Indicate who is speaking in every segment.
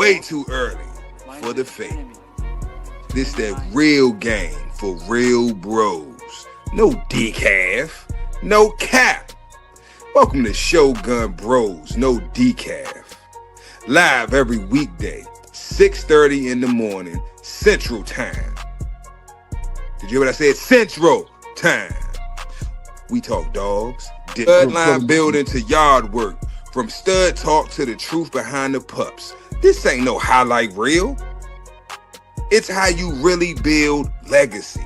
Speaker 1: way too early for the fake. This that real game for real bros. No decaf, no cap. Welcome to Shogun Bros, no decaf. Live every weekday, 6:30 in the morning, Central Time. Did you hear what I said? Central Time. We talk dogs, bloodline building to yard work, from stud talk to the truth behind the pups. This ain't no highlight reel. It's how you really build legacy.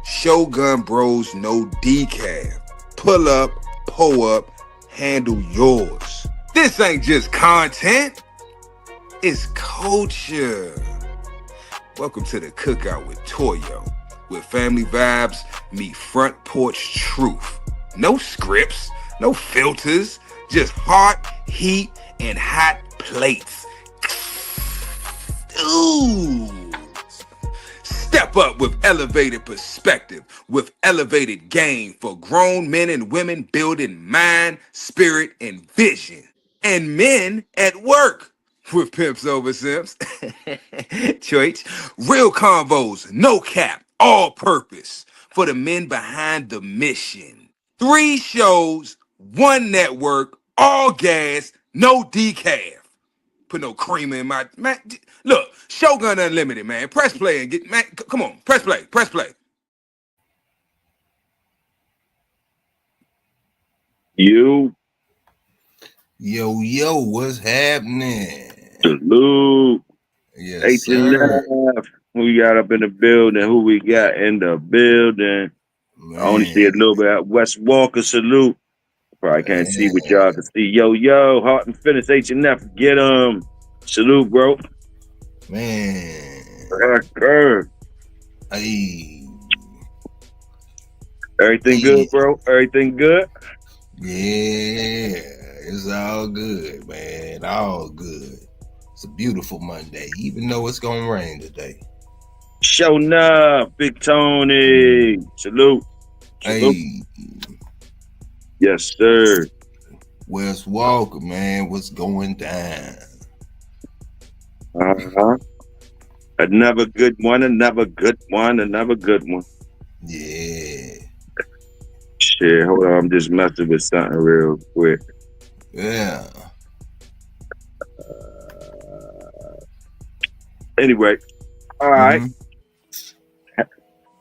Speaker 1: Shogun Bros, no decaf. Pull up, pull up, handle yours. This ain't just content. It's culture. Welcome to the Cookout with TOYO, where family vibes meet front porch truth. No scripts, no filters, just heart, heat, and hot plates. Ooh. Step up with elevated perspective, with elevated game for grown men and women building mind, spirit, and vision. And men at work with pimps over simps. Choice. Real convos, no cap, all purpose for the men behind the mission. 3 shows, 1 network, all gas, no decaf. Put no creamer in my man. Look, Shogun Unlimited, man. Press play and get man. Come on, press play, press play.
Speaker 2: Yo,
Speaker 3: what's happening?
Speaker 2: Salute.
Speaker 3: Yes,
Speaker 2: sir. Who we got up in the building? Who we got in the building? Man. I only see a little bit out. West Walker, salute. Probably can't see what y'all can see. Yo, Heart and Fitness H&F. Get them. Salute, bro.
Speaker 3: Man.
Speaker 2: Hey. Everything good, bro? Everything good?
Speaker 3: Yeah, it's all good, man. All good. It's a beautiful Monday, even though it's gonna rain today.
Speaker 2: Show enough, Big Tony. Salute.
Speaker 3: Hey.
Speaker 2: Yes, sir.
Speaker 3: West Walker, man, what's going down?
Speaker 2: Another good one, another good one.
Speaker 3: Yeah.
Speaker 2: Shit, hold on, I'm just messing with something real quick.
Speaker 3: Yeah.
Speaker 2: Anyway, all right.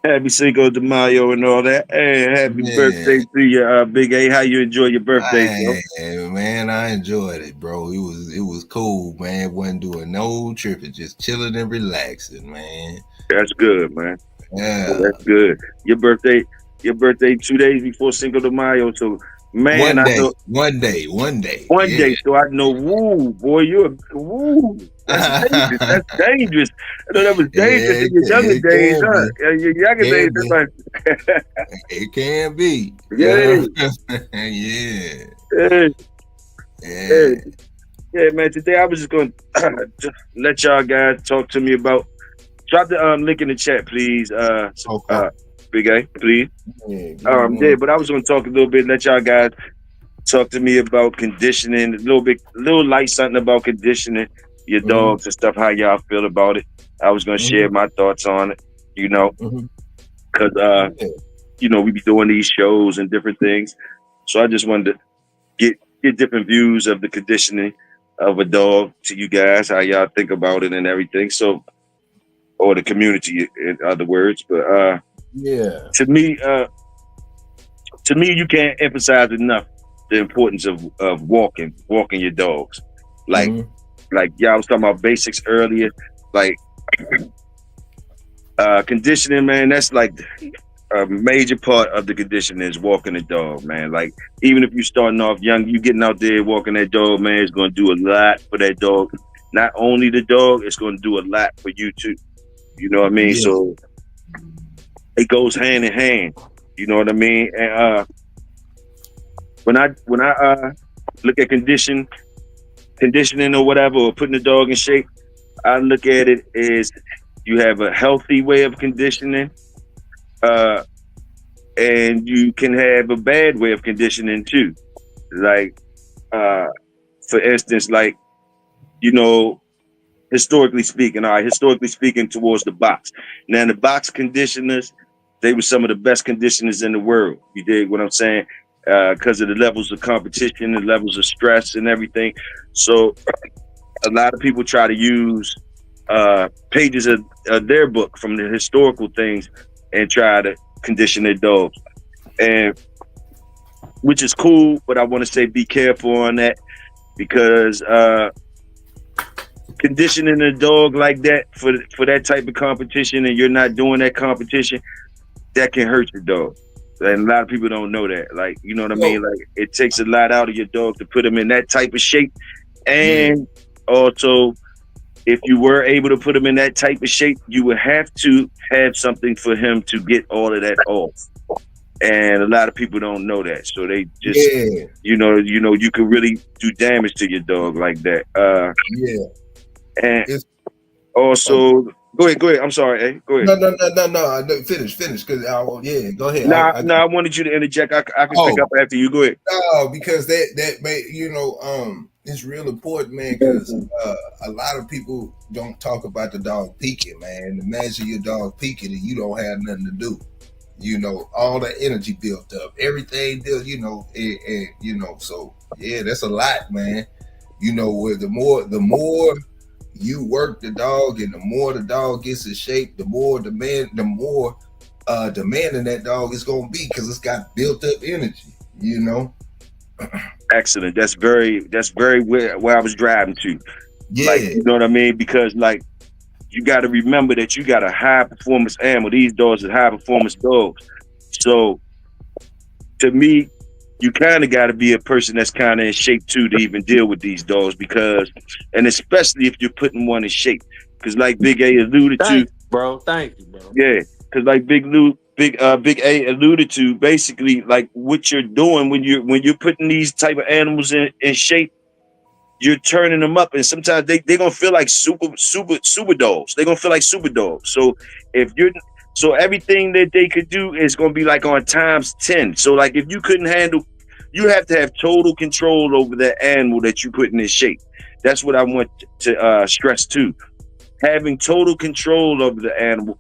Speaker 2: Happy Cinco de Mayo and all that. Hey, happy birthday to you, Big A. How you enjoy your birthday,
Speaker 3: bro? Man, I enjoyed it, bro. It was cool, man. Wasn't doing no tripping, just chilling and relaxing, man.
Speaker 2: That's good, man.
Speaker 3: Yeah,
Speaker 2: oh, that's good. Your birthday 2 days before Cinco de Mayo, so man,
Speaker 3: one day.
Speaker 2: So I know, woo, boy, you're woo. That's dangerous. That's dangerous. I know that was dangerous in your younger days, huh? Your younger days, it's like
Speaker 3: it can be.
Speaker 2: Yeah. Yeah, man. Today I was just going to let y'all guys talk to me about. Drop the link in the chat, please. Big A, please. But I was going to talk a little bit. Let y'all guys talk to me about conditioning, a little light something about conditioning your dogs and stuff. How y'all feel about it? I was going to share my thoughts on it. Because we be doing these shows and different things. So I just wanted to get different views of the conditioning of a dog to you guys, how y'all think about it and everything. So, or the community, in other words. But to me, you can't emphasize enough the importance of walking your dogs. Like y'all was talking about basics earlier, like conditioning, man. That's like a major part of the conditioning is walking the dog, man. Like even if you're starting off young, you getting out there walking that dog, man, it's going to do a lot for that dog. Not only the dog, it's going to do a lot for you too. You know what I mean? Yeah. So it goes hand in hand. You know what I mean? And when I look at conditioning or whatever, or putting the dog in shape, I look at it as you have a healthy way of conditioning, and you can have a bad way of conditioning too. Like, for instance, like, Historically speaking, all right, historically speaking towards the box. Now the box conditioners, they were some of the best conditioners in the world. You dig what I'm saying? Because of the levels of competition, the levels of stress and everything. So a lot of people try to use pages of their book from the historical things and try to condition their dogs. And which is cool, but I want to say be careful on that, because conditioning a dog like that for that type of competition, and you're not doing that competition, that can hurt your dog. And a lot of people don't know that. Like, you know what I mean? Like, it takes a lot out of your dog to put him in that type of shape. And also, if you were able to put him in that type of shape, you would have to have something for him to get all of that off. And a lot of people don't know that. So they just, you know, you can really do damage to your dog like that. And also, go ahead. I'm sorry. Hey, go ahead.
Speaker 3: No. Finish. Cause go ahead.
Speaker 2: I wanted you to interject. I can pick up after you. Go ahead.
Speaker 3: No, because that it's real important, man. Because a lot of people don't talk about the dog peaking, man. Imagine your dog peaking and you don't have nothing to do. You know, all the energy built up, everything built. So that's a lot, man. You know, where the more you work the dog, and the more the dog gets in shape, the more demanding that dog is gonna be, because it's got built up energy. You know.
Speaker 2: Excellent. That's very where I was driving to.
Speaker 3: Yeah.
Speaker 2: Like, you know what I mean? Because like, you got to remember that you got a high performance animal. These dogs are high performance dogs. So to me, you kind of got to be a person that's kind of in shape too to even deal with these dogs, because, and especially if you're putting one in shape, because like Big A alluded to,
Speaker 4: Thank you, bro.
Speaker 2: Yeah, because like Big A alluded to, basically like what you're doing when you're putting these type of animals in shape, you're turning them up, and sometimes they're gonna feel like super dogs. They're gonna feel like super dogs. So so everything that they could do is gonna be like on times 10. So like, if you couldn't handle, you have to have total control over that animal that you put in this shape. That's what I want to stress too. Having total control over the animal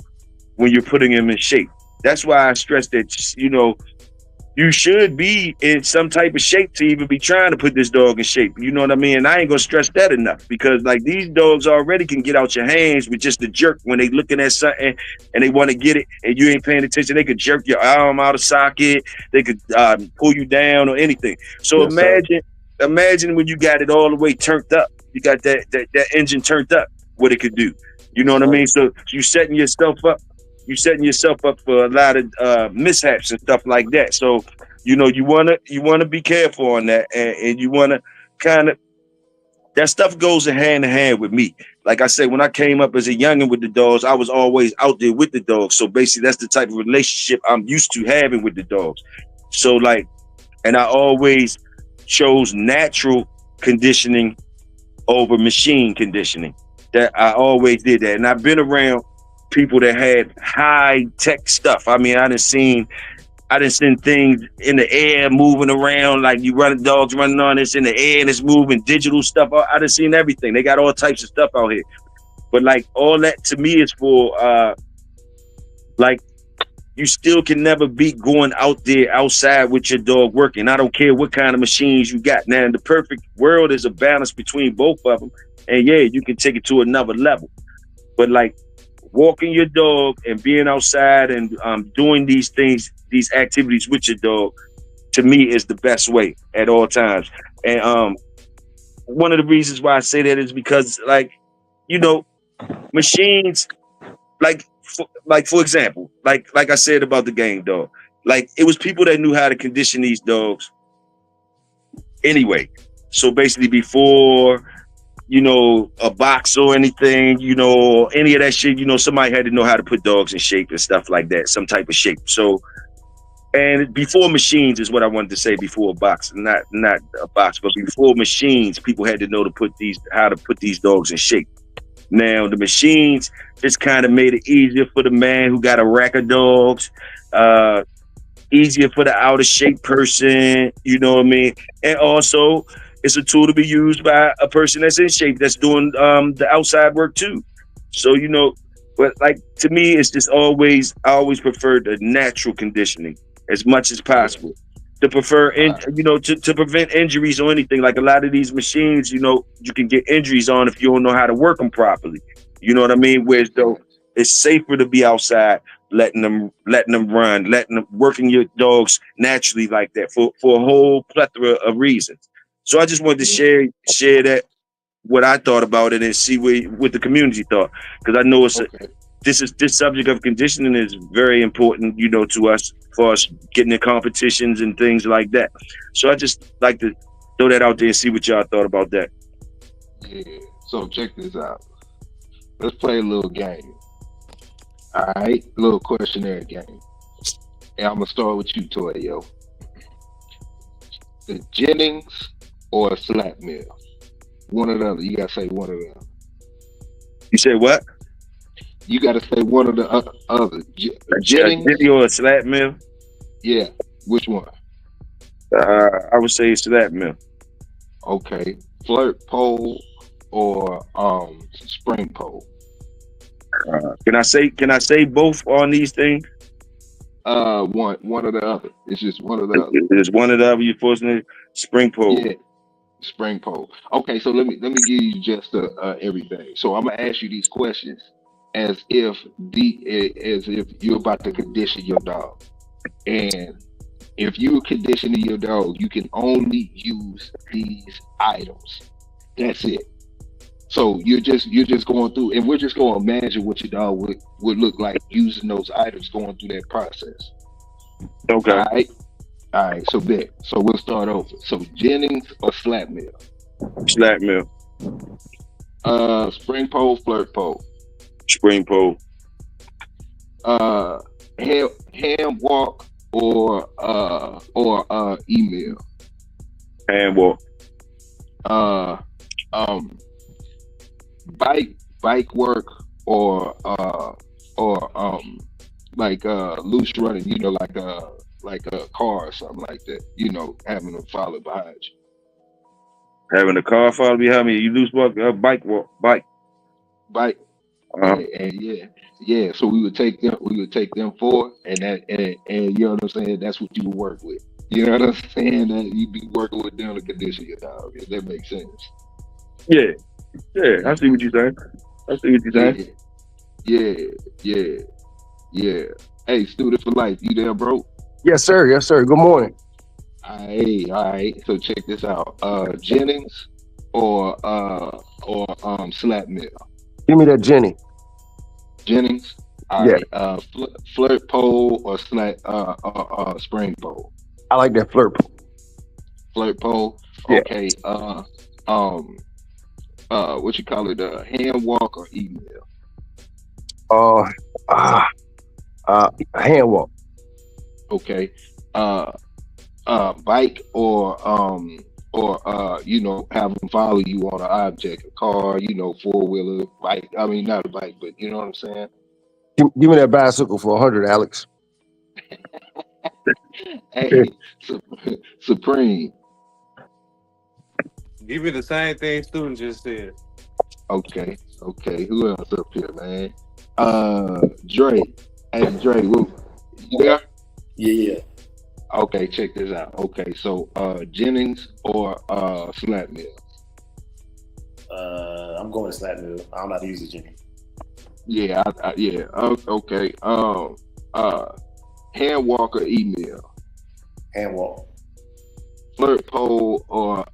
Speaker 2: when you're putting him in shape. That's why I stress that, you know, you should be in some type of shape to even be trying to put this dog in shape. You know what I mean? And I ain't gonna stress that enough, because like, these dogs already can get out your hands with just a jerk when they looking at something and they want to get it and you ain't paying attention. They could jerk your arm out of socket. They could pull you down or anything. So imagine when you got it all the way turned up. You got that engine turned up, what it could do. You know what I mean? So you setting yourself up. You're setting yourself up for a lot of mishaps and stuff like that. So, you know, you wanna be careful on that, and you wanna kind of, that stuff goes hand in hand with me. Like I said, when I came up as a youngin' with the dogs, I was always out there with the dogs. So basically, that's the type of relationship I'm used to having with the dogs. So like, and I always chose natural conditioning over machine conditioning. That I always did that, and I've been around people that had high tech stuff. I mean, I done seen things in the air moving around, like you running dogs running on this in the air and it's moving, digital stuff. I done seen everything. They got all types of stuff out here. But like, all that to me is for like, you still can never beat going out there outside with your dog working. I don't care what kind of machines you got. Now, in the perfect world is a balance between both of them. And yeah, you can take it to another level. But like, walking your dog and being outside and doing these things, these activities with your dog, to me is the best way at all times. And one of the reasons why I say that is because, like, you know, machines, for example, like I said about the game dog, like, it was people that knew how to condition these dogs anyway. So basically, before, you know, a box or anything, you know, any of that shit, you know, somebody had to know how to put dogs in shape and stuff like that, some type of shape. So, and before machines is what I wanted to say, before a box, not a box, but before machines, people had to know how to put these dogs in shape. Now, the machines just kind of made it easier for the man who got a rack of dogs, easier for the out of shape person, you know what I mean? And also, it's a tool to be used by a person that's in shape, that's doing the outside work too. So but like to me, it's just I always prefer the natural conditioning as much as
Speaker 3: Yeah.
Speaker 2: possible. To prefer,
Speaker 3: Right.
Speaker 2: to prevent injuries or anything. Like a lot of these machines, you can get injuries on if you don't know how to work them properly. You know what I mean? Whereas
Speaker 3: Yeah.
Speaker 2: though it's safer to be outside, letting them run, letting them working your dogs naturally like that for a whole plethora of reasons. So I just wanted to
Speaker 3: Yeah.
Speaker 2: share that what I thought about it and see what the community thought, because I know
Speaker 3: Okay.
Speaker 2: this subject of conditioning is very important, to us for us getting in competitions and things like that. So I just like to throw that out there and see what y'all thought about that.
Speaker 3: Yeah. So check this out. Let's play a little game. All right, little questionnaire game. And I'm gonna start with you, Toyo. The Jennings or a slap mill? One or the other. You gotta say one or the other.
Speaker 2: You said what?
Speaker 3: You gotta say one or the other.
Speaker 2: A
Speaker 3: Jennings.
Speaker 2: jitty or a slap mill?
Speaker 3: Yeah. Which one?
Speaker 2: I would say slap mill.
Speaker 3: Okay. Flirt pole or spring pole?
Speaker 2: Can I say both on these things?
Speaker 3: One or the other. It's just one or the other.
Speaker 2: There's one of the other you forcing spring pole.
Speaker 3: Yeah. Spring pole. Okay, so let me give you just everything. So I'm gonna ask you these questions as if you're about to condition your dog. And if you're conditioning your dog, you can only use these items. That's it. So you're just going through, and we're just going to imagine what your dog would look like using those items, going through that process. All
Speaker 2: Okay.
Speaker 3: right, all right. So bet. So we'll start over. So Jennings or slap mill?
Speaker 2: Slap mill.
Speaker 3: Spring pole, flirt pole.
Speaker 2: Spring pole.
Speaker 3: Uh, hand walk or email.
Speaker 2: Hand walk.
Speaker 3: Uh, um, bike work or like loose running. Like a car or something like that. Having them follow behind you.
Speaker 2: Having a car follow behind me. You lose walk. Bike walk. Bike.
Speaker 3: Bike.
Speaker 2: Uh-huh.
Speaker 3: And yeah. So we would take them. We would take them forward, and you know what I'm saying. That's what you would work with. You know what I'm saying? That you'd be working with them to condition your dog. If that makes sense.
Speaker 2: Yeah. Yeah. I see what you're saying. I see what you're
Speaker 3: Yeah,
Speaker 2: saying.
Speaker 3: yeah, yeah, yeah. Hey, student for life, you there, bro?
Speaker 4: Yes, sir. Yes, sir. Good morning.
Speaker 3: All right. So check this out. Jennings or slap mill.
Speaker 4: Give me that Jenny.
Speaker 3: Jennings. All
Speaker 4: Yeah,
Speaker 3: right. Flirt pole or spring pole.
Speaker 4: I like that flirt.
Speaker 3: Flirt pole.
Speaker 4: Yeah.
Speaker 3: Okay. Um. What you call it? Hand walk or email.
Speaker 4: Uh, uh, hand walk.
Speaker 3: Okay. Uh. Bike or have them follow you on an object, a car, 4-wheeler bike. I mean, not a bike, but you know what I'm saying.
Speaker 4: Give me that bicycle for 100, Alex.
Speaker 3: Hey, Su- Supreme.
Speaker 5: Give me the same thing student just said.
Speaker 3: Okay, who else up here, man? Dre. Hey, Dre, you there?
Speaker 6: Yeah.
Speaker 3: Okay, check this out. Okay, so Jennings or slap mill.
Speaker 6: I'm going to slap mill. I don't know how to use it, Jimmy.
Speaker 3: Yeah, yeah. Okay. Hand walk or email.
Speaker 6: Hand walk.
Speaker 3: Flirt pole or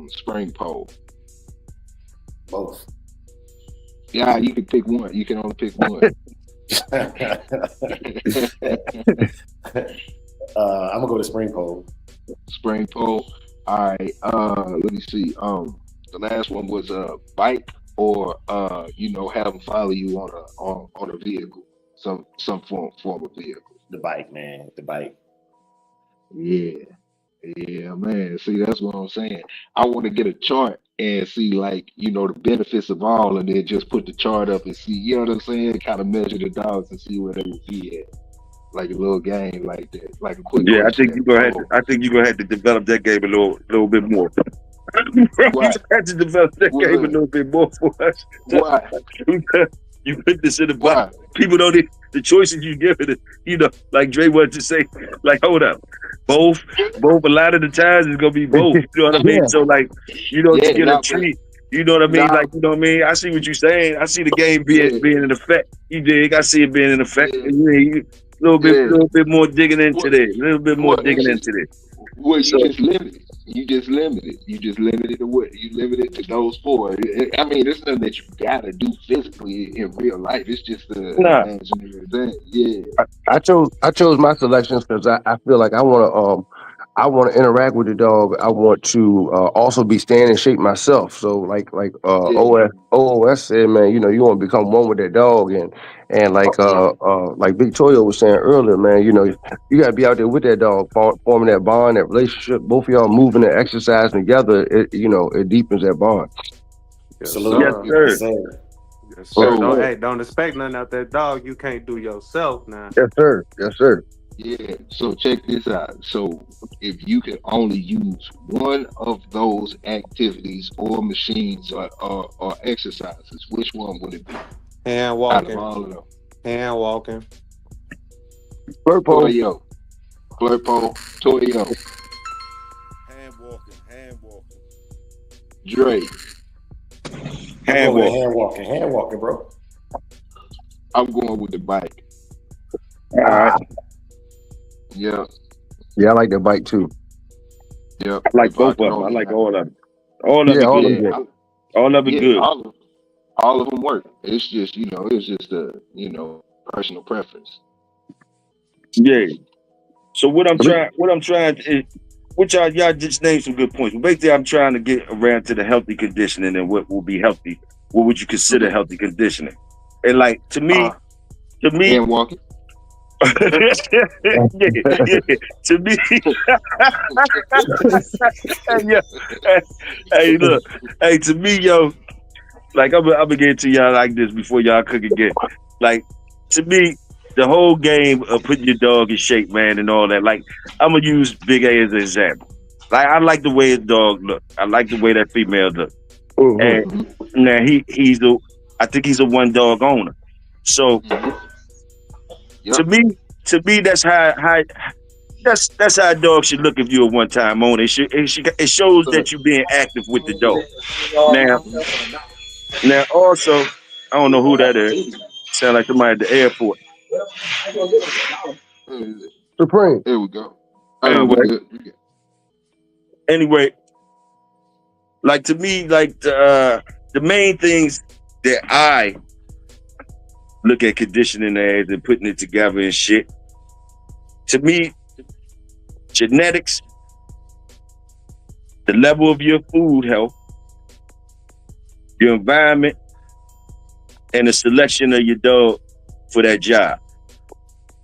Speaker 3: spring pole.
Speaker 6: Both.
Speaker 3: Yeah, you can pick one. You can only pick one.
Speaker 6: I'm gonna go to spring pole.
Speaker 3: Spring pole. All right. Let me see. The last one was bike or have them follow you on a vehicle, some form of vehicle.
Speaker 6: The bike, man. The bike.
Speaker 3: Yeah. Yeah, man. See, that's what I'm saying. I want to get a chart and see, the benefits of all, and then just put the chart up and see, you know what I'm saying? Kind of measure the dogs and see where they would be at.
Speaker 4: like a little game like that, like a quick
Speaker 2: Yeah, I
Speaker 4: question
Speaker 2: think
Speaker 4: at
Speaker 2: you're gonna have to.
Speaker 4: home.
Speaker 2: I think you're gonna have to develop that game a little bit more. You
Speaker 4: Why?
Speaker 2: have to develop that game a
Speaker 4: What?
Speaker 2: little bit more for us.
Speaker 4: Why?
Speaker 2: You put this in the box.
Speaker 4: Why?
Speaker 2: People don't. The choices you give it. Like Dre wanted to say. Like, hold up, both. A lot of the times it's gonna be both. You know what I mean?
Speaker 4: Yeah,
Speaker 2: So like, to
Speaker 4: yeah,
Speaker 2: get a
Speaker 4: nah, but
Speaker 2: treat. You know what I mean?
Speaker 4: nah,
Speaker 2: Like, you know what I mean? I see what you're saying. I see the game
Speaker 4: yeah,
Speaker 2: being in effect. You dig? I see it being in effect.
Speaker 4: yeah,
Speaker 2: And you a little
Speaker 4: yeah.
Speaker 2: bit more digging into
Speaker 4: What?
Speaker 2: this. A little bit more
Speaker 4: What?
Speaker 2: digging
Speaker 4: It's just
Speaker 2: into this.
Speaker 4: well, you
Speaker 2: So
Speaker 4: just limited. You just limited. You just limited to what? You limited to those four. I mean, it's nothing that you gotta do physically in real life. It's just an
Speaker 2: nah.
Speaker 4: imaginary thing. Yeah. I chose my selections because I feel like I want to interact with the dog. I want to also be staying in shape myself. So Yeah.
Speaker 2: OOS
Speaker 4: said, man, you want to become one with that dog, and
Speaker 3: Yeah.
Speaker 4: like Big Toyo was saying earlier, man, you got to be out there with that dog, forming that bond, that relationship. Both of y'all moving and exercising together, it deepens that bond.
Speaker 5: Yes,
Speaker 6: Salute.
Speaker 2: Yes,
Speaker 5: sir.
Speaker 6: Yes,
Speaker 2: sir.
Speaker 6: sir.
Speaker 5: Yes, sir.
Speaker 4: So
Speaker 5: Don't expect nothing out that dog you can't do yourself now.
Speaker 4: yes, sir. Yes, sir.
Speaker 3: Yeah. So check this out. So if you could only use one of those activities or machines or exercises, which one would it be
Speaker 5: Hand
Speaker 3: out of
Speaker 5: walking.
Speaker 3: all of them?
Speaker 5: Hand walking.
Speaker 4: Flirt pole.
Speaker 3: Toyo, Flurpo, Toyo,
Speaker 1: Hand walking.
Speaker 3: Dre.
Speaker 6: I'm
Speaker 2: Hand
Speaker 6: going with
Speaker 2: walk.
Speaker 6: hand walking, bro.
Speaker 3: I'm going with the bike.
Speaker 2: All right.
Speaker 3: Yeah.
Speaker 4: Yeah, I like that bike too.
Speaker 3: Yep.
Speaker 2: I like
Speaker 3: If I
Speaker 2: both
Speaker 3: could
Speaker 2: of them. I
Speaker 3: only
Speaker 2: like
Speaker 3: have,
Speaker 2: all of them. All of
Speaker 4: Yeah,
Speaker 2: it
Speaker 4: all
Speaker 2: good.
Speaker 4: of
Speaker 3: yeah,
Speaker 4: them.
Speaker 2: All of it
Speaker 3: yeah,
Speaker 2: good.
Speaker 3: all of them work. It's just it's just a personal preference.
Speaker 2: Yeah. So which y'all just named some good points. But basically, I'm trying to get around to the healthy conditioning and what will be healthy. What would you consider
Speaker 3: Okay.
Speaker 2: healthy conditioning? And like to me,
Speaker 3: Uh, Hand walking.
Speaker 2: yeah, to me, yeah. Hey, look, hey, to me, yo, like I'm gonna get to y'all like this before y'all cook again. Like to me, the whole game of putting your dog in shape, man, and all that. Like I'm gonna use Big A as an example. Like I like the way his dog look. I like the way that female look. And
Speaker 4: Mhm.
Speaker 3: Mhm.
Speaker 2: now I think he's a one dog owner. So
Speaker 3: Mhm.
Speaker 2: to
Speaker 3: Yep.
Speaker 2: me, that's that's how a dog should look if you're a one time owner. It shows
Speaker 3: Look.
Speaker 2: that you're being active with the dog. Now,
Speaker 3: Mhm.
Speaker 2: also, I don't know who that is. Sound like somebody at the airport.
Speaker 4: Supreme.
Speaker 3: There we go. Oh no, we
Speaker 2: Anyway,
Speaker 3: good. We good.
Speaker 2: anyway, like to me, like the main things that I look at conditioning as and putting it together and shit. To me, genetics, the level of your food health, your environment, and the selection of your dog for that job.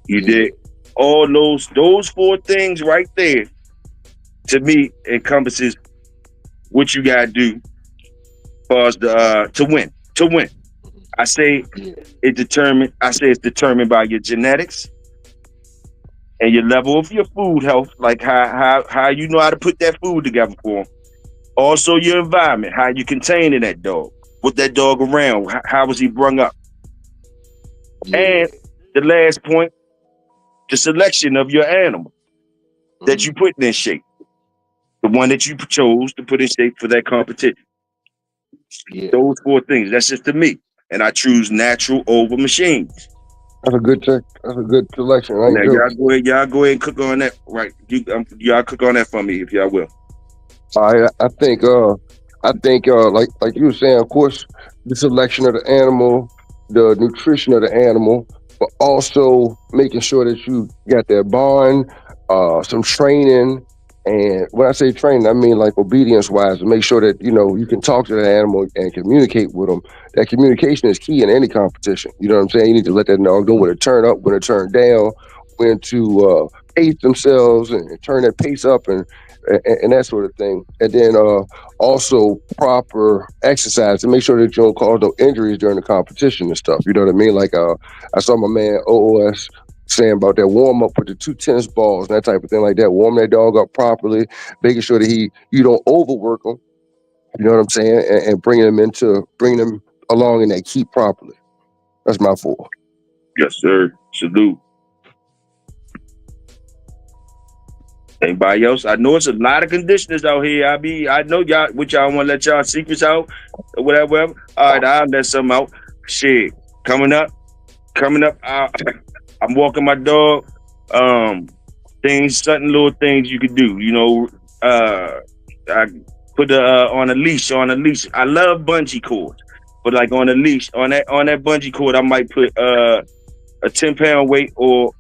Speaker 2: You
Speaker 3: Yeah.
Speaker 2: did all those four things right there. To me, encompasses what you gotta do as far as to win. To win, I say
Speaker 3: Yeah.
Speaker 2: it's determined by your genetics and your level of your food health, like how you know how to put that food together for them. Also, your environment, how you containing that dog, with that dog around, how was he brung up,
Speaker 3: Yeah.
Speaker 2: and the last point, the selection of your animal that
Speaker 3: Mhm.
Speaker 2: you put in shape, the one that you chose to put in shape for that competition.
Speaker 3: Yeah.
Speaker 2: Those four things. That's just to me, and I choose natural over machines.
Speaker 4: That's a good check. That's a good selection. I ain't
Speaker 2: Now
Speaker 4: joking.
Speaker 2: y'all go ahead and cook on that, right? Y'all cook on that for me if y'all will.
Speaker 4: I think like you were saying, of course, the selection of the animal, the nutrition of the animal, but also making sure that you got that bond, some training. And when I say training, I mean like obedience wise, to make sure that you can talk to the animal and communicate with them. That communication is key in any competition. You know what I'm saying? You need to let that dog know when to turn up, when to turn down, when to pace themselves and turn that pace up and that sort of thing. And then also proper exercise to make sure that you don't cause no injuries during the competition and stuff. You know what I mean? Like I saw my man OOS saying about that warm up with the 2 tennis balls and that type of thing like that. Warm that dog up properly, making sure that you don't overwork him. You know what I'm saying, and bringing them along in that keep properly. That's my 4.
Speaker 2: Yes, sir. Salute. Anybody else? I know it's a lot of conditioners out here. I know y'all, which y'all want to let y'all secrets out or whatever. All right, I'll let some out. Shit, coming up. I'm walking my dog. Certain little things you could do. You know, I put on a leash. I love bungee cords, but like on a leash, on that bungee cord, I might put a 10-pound weight or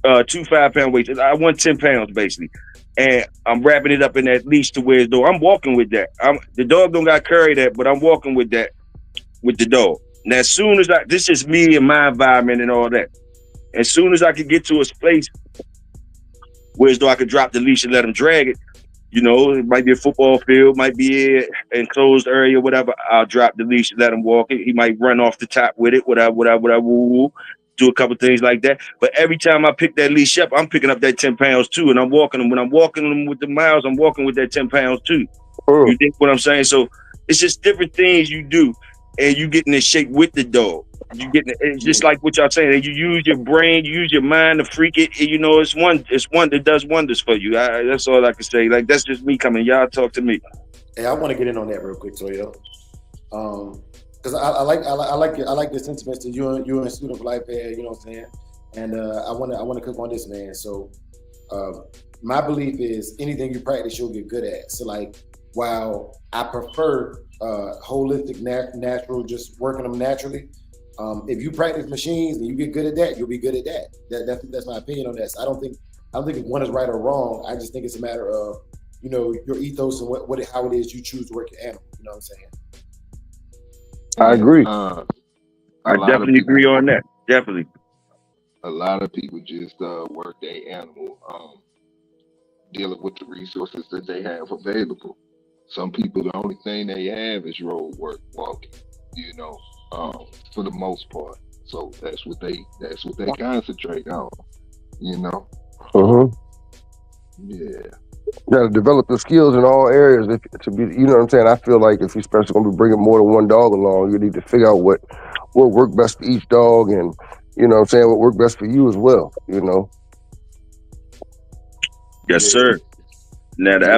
Speaker 2: 2 5-pound weights. I want 10 pounds basically, and I'm wrapping it up in that leash to where though I'm walking with that. The dog don't got to carry that, but I'm walking with that with the dog. Now, as soon as this is me and my environment and all that. As soon as I could get to a place where as though I could drop the leash and let him drag it, you know, it might be a football field, might be an enclosed area, whatever. I'll drop the leash and let him walk it. He might run off the top with it, whatever, woo. Do a couple things like that. But every time I pick that leash up, I'm picking up that 10 pounds too. And I'm walking them. When I'm walking them with the miles, I'm walking with that 10 pounds too. You think what I'm saying? So it's just different things you do, and you getting in shape with the dog. You getting it's just like what y'all saying. You use your brain, you use your mind to freak it. You know, it's one that does wonders for you. That's all I can say. Like, that's just me coming. Y'all talk to me.
Speaker 6: Hey, I want to get in on that real quick, Toyo. Because I like the sentiments that you and Student for Life had. You know what I'm saying? And I want to cook on this, man. So my belief is anything you practice, you'll get good at. So like, while I prefer holistic, natural, just working them naturally. If you practice machines and you get good at that, you'll be good at that. That's my opinion on that. So I don't think one is right or wrong. I just think it's a matter of, you know, your ethos and how it is you choose to work your animal. You know what I'm saying?
Speaker 4: I agree.
Speaker 2: I definitely agree on that. Definitely.
Speaker 1: A lot of people just work their animal, dealing with the resources that they have available. Some people, the only thing they have is road work, walking. You know. For the most part, so that's what they concentrate on, you know. Yeah,
Speaker 4: you got to develop the skills in all areas to be. You know what I'm saying? I feel like if you're especially going to be bringing more than one dog along, you need to figure out what work best for each dog, and you know what I'm saying, what work best for you as well. You know.
Speaker 2: Yes, sir. Now the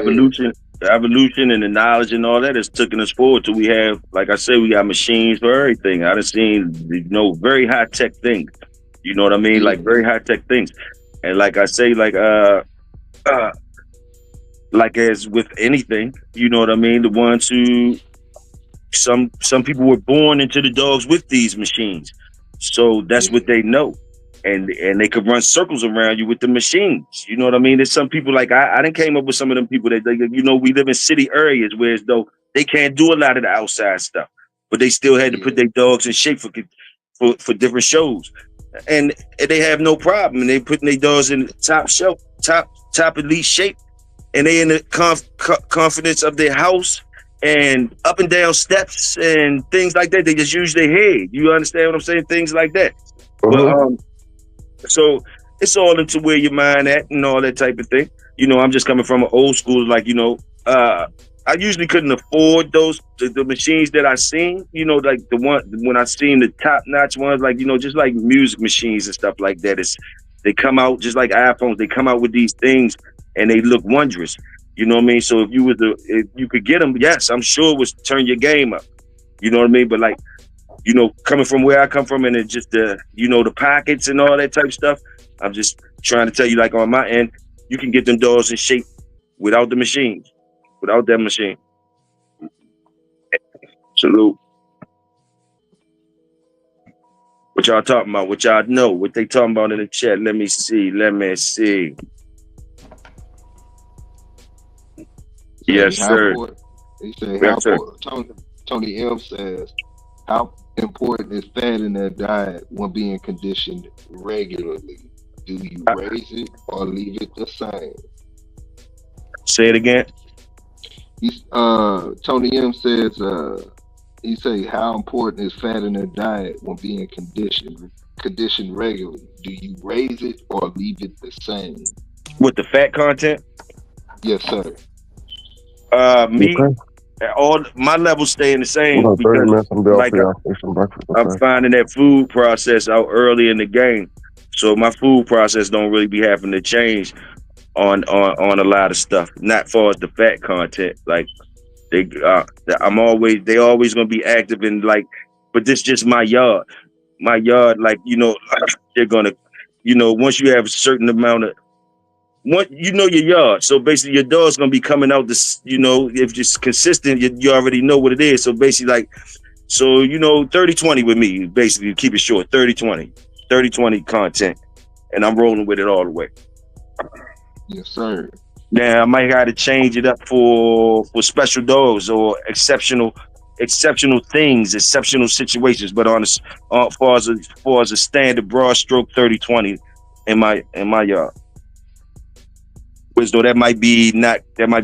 Speaker 2: evolution and the knowledge and all that has taken us forward till we have, like I said, we got machines for everything. I done seen, you know, very high tech things. You know what I mean? Like very high tech things. And like I say, like as with anything, you know what I mean? The ones who some people were born into the dogs with these machines. So that's what they know. And they could run circles around you with the machines. You know what I mean? There's some people like I done came up with some of them people that you know, we live in city areas where as though they can't do a lot of the outside stuff, but they still had to put their dogs in shape for different shows, and they have no problem. And they putting their dogs in top elite shape, and they in the confidence of their house and up and down steps and things like that. They just use their head. You understand what I'm saying? Things like that. But so it's all into where your mind at and all that type of thing. You know, I'm just coming from an old school, like, you know, I usually couldn't afford the machines that I seen, you know, like the one when I seen the top notch ones, like, you know, just like music machines and stuff like that. They come out just like iPhones. They come out with these things and they look wondrous. You know what I mean? So if you could get them, yes, I'm sure it was turn your game up. You know what I mean? But like, you know, coming from where I come from and it's just you know, the pockets and all that type of stuff, I'm just trying to tell you, like on my end, you can get them dogs in shape without the machines, without that machine. Salute. What y'all talking about? What y'all know? What they talking about in the chat? Let me see. Yes, sir.
Speaker 1: He said, Tony M says, how important is fat in their diet when being conditioned regularly? Do you raise it or leave it the same?
Speaker 2: Say it again.
Speaker 1: Tony M says, he say, how important is fat in their diet when being conditioned
Speaker 4: condition regularly? Do you raise it or leave it the same?
Speaker 2: With the fat content,
Speaker 4: Yes, sir.
Speaker 2: me,
Speaker 4: Okay.
Speaker 2: all my levels staying the same
Speaker 4: About 30
Speaker 2: because,
Speaker 4: minutes. I'm down
Speaker 2: like,
Speaker 4: for y'all. Make some breakfast.
Speaker 2: I'm
Speaker 4: Okay.
Speaker 2: finding that food process out early in the game, so my food process don't really be having to change on a lot of stuff. Not far as the fat content, like they, they always gonna be active in like, but this just my yard. My yard, like they're gonna, once you have a certain amount of your yard. So basically, your dog's gonna be coming out this, if it's consistent, you already know what it is. So basically, like, so 30-20 with me, basically keep it short, 30-20, 30-20 content, and I'm rolling with it all the way.
Speaker 4: Yes, sir.
Speaker 2: Now I might have to change it up for special dogs or exceptional things, exceptional situations. But on as far as a standard broad stroke, 30-20 in my yard. Which though that might be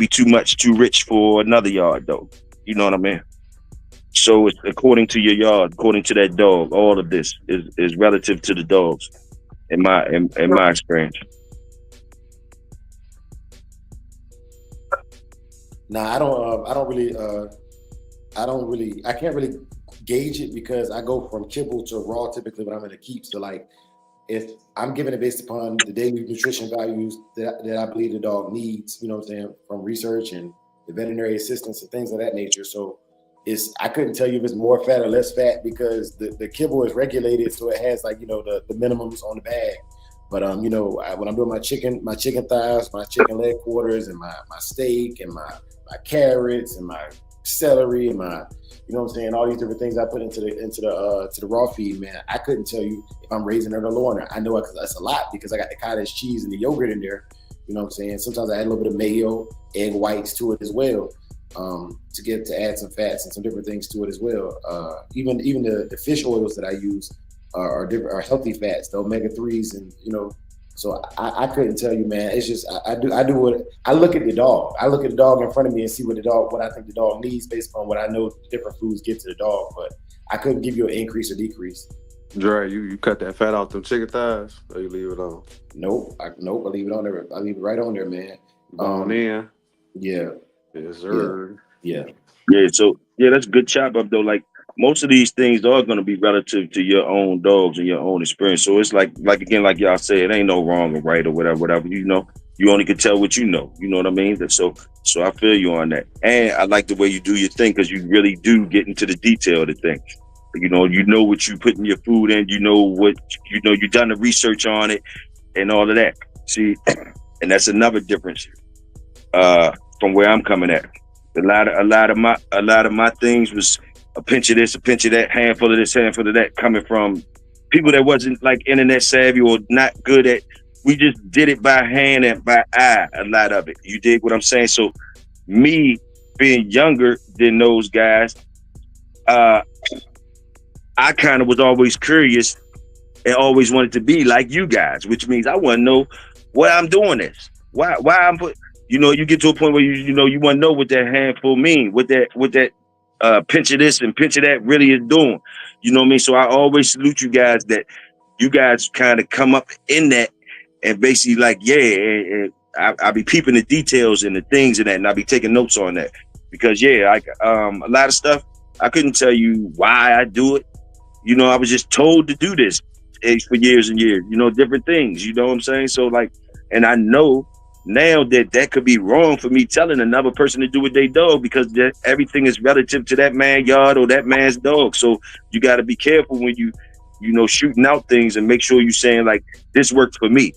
Speaker 2: too much, too rich for another yard though. You know what I mean? So it's according to your yard, according to that dog. All of this is relative to the dogs, in my experience.
Speaker 6: Nah, I can't really gauge it because I go from kibble to raw typically when I'm in a keep. So like, if I'm giving it based upon the daily nutrition values that I believe the dog needs, you know what I'm saying, from research and the veterinary assistance and things of that nature. So I couldn't tell you if it's more fat or less fat because the kibble is regulated, so it has like the minimums on the bag. But when I'm doing my chicken thighs, my chicken leg quarters, and my steak and my carrots and my celery and my what I'm saying, all these different things I put into the raw feed, man, I couldn't tell you if I'm raising it or lowering it. I know that's a lot because I got the cottage cheese and the yogurt in there. You know what I'm saying? Sometimes I add a little bit of mayo, egg whites to it as well, to add some fats and some different things to it as well. Even the fish oils that I use are healthy fats, the omega-3s, and So I couldn't tell you, man. It's just I do what I look at the dog. I look at the dog in front of me and see what I think the dog needs based on what I know different foods get to the dog. But I couldn't give you an increase or decrease.
Speaker 5: Dre, you cut that fat off them chicken thighs, or you leave it on?
Speaker 6: Nope. I leave it on there. I leave it right on there, man.
Speaker 5: Bone in.
Speaker 6: Yeah.
Speaker 5: Yes, sir.
Speaker 6: Yeah.
Speaker 2: Yeah. So that's a good chop up though. Like most of these things are going to be relative to your own dogs and your own experience. So it's like again, like y'all say, it ain't no wrong or right or whatever. You only can tell what you know. You know what I mean? So I feel you on that. And I like the way you do your thing because you really do get into the detail of the thing. You know what you put in your food in. You know what you've done the research on it and all of that. See, and that's another difference from where I'm coming at. A lot of my things was a pinch of this, a pinch of that, handful of this, handful of that, coming from people that wasn't like internet savvy or not good at. We just did it by hand and by eye. A lot of it, you dig what I'm saying? So, me being younger than those guys, I kind of was always curious and always wanted to be like you guys, which means I want to know why I'm doing this. Why I'm put. You get to a point where you want to know what that handful mean, what that pinch of this and pinch of that really is doing. You know what I mean? So I always salute you guys that you guys kind of come up in that and basically like, I be peeping the details and the things in that, and I be taking notes on that because a lot of stuff I couldn't tell you why I do it. I was just told to do this for years and years. Different things. You know what I'm saying? So like, and I know now that could be wrong for me telling another person to do what they dog because everything is relative to that man's yard or that man's dog. So you got to be careful when you shooting out things and make sure you saying like this worked for me.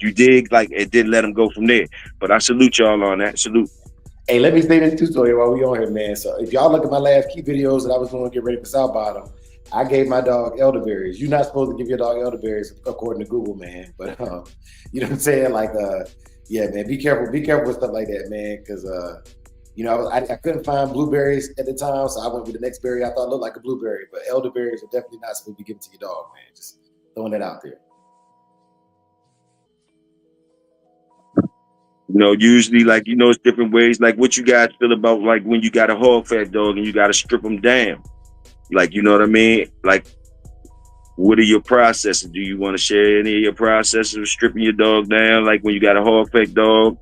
Speaker 2: You dig? Like it didn't let them go from there. But I salute y'all on that. Salute.
Speaker 6: Hey, let me say this too, Toyo, while we on here, man. So if y'all look at my last key videos that I was going to get ready for South Bottom, I gave my dog elderberries. You're not supposed to give your dog elderberries according to Google, man. But you know what I'm saying? Like yeah, man, be careful with stuff like that, man, because I couldn't find blueberries at the time, so I went with the next berry I thought looked like a blueberry. But elderberries are definitely not supposed to be given to your dog, man. Just throwing that out there.
Speaker 2: Usually like it's different ways. Like what you guys feel about like when you got a hog fat dog and you got to strip them down, like you know what I mean? Like what are your processes? Do you want to share any of your processes of stripping your dog down, like when you got a hog fake dog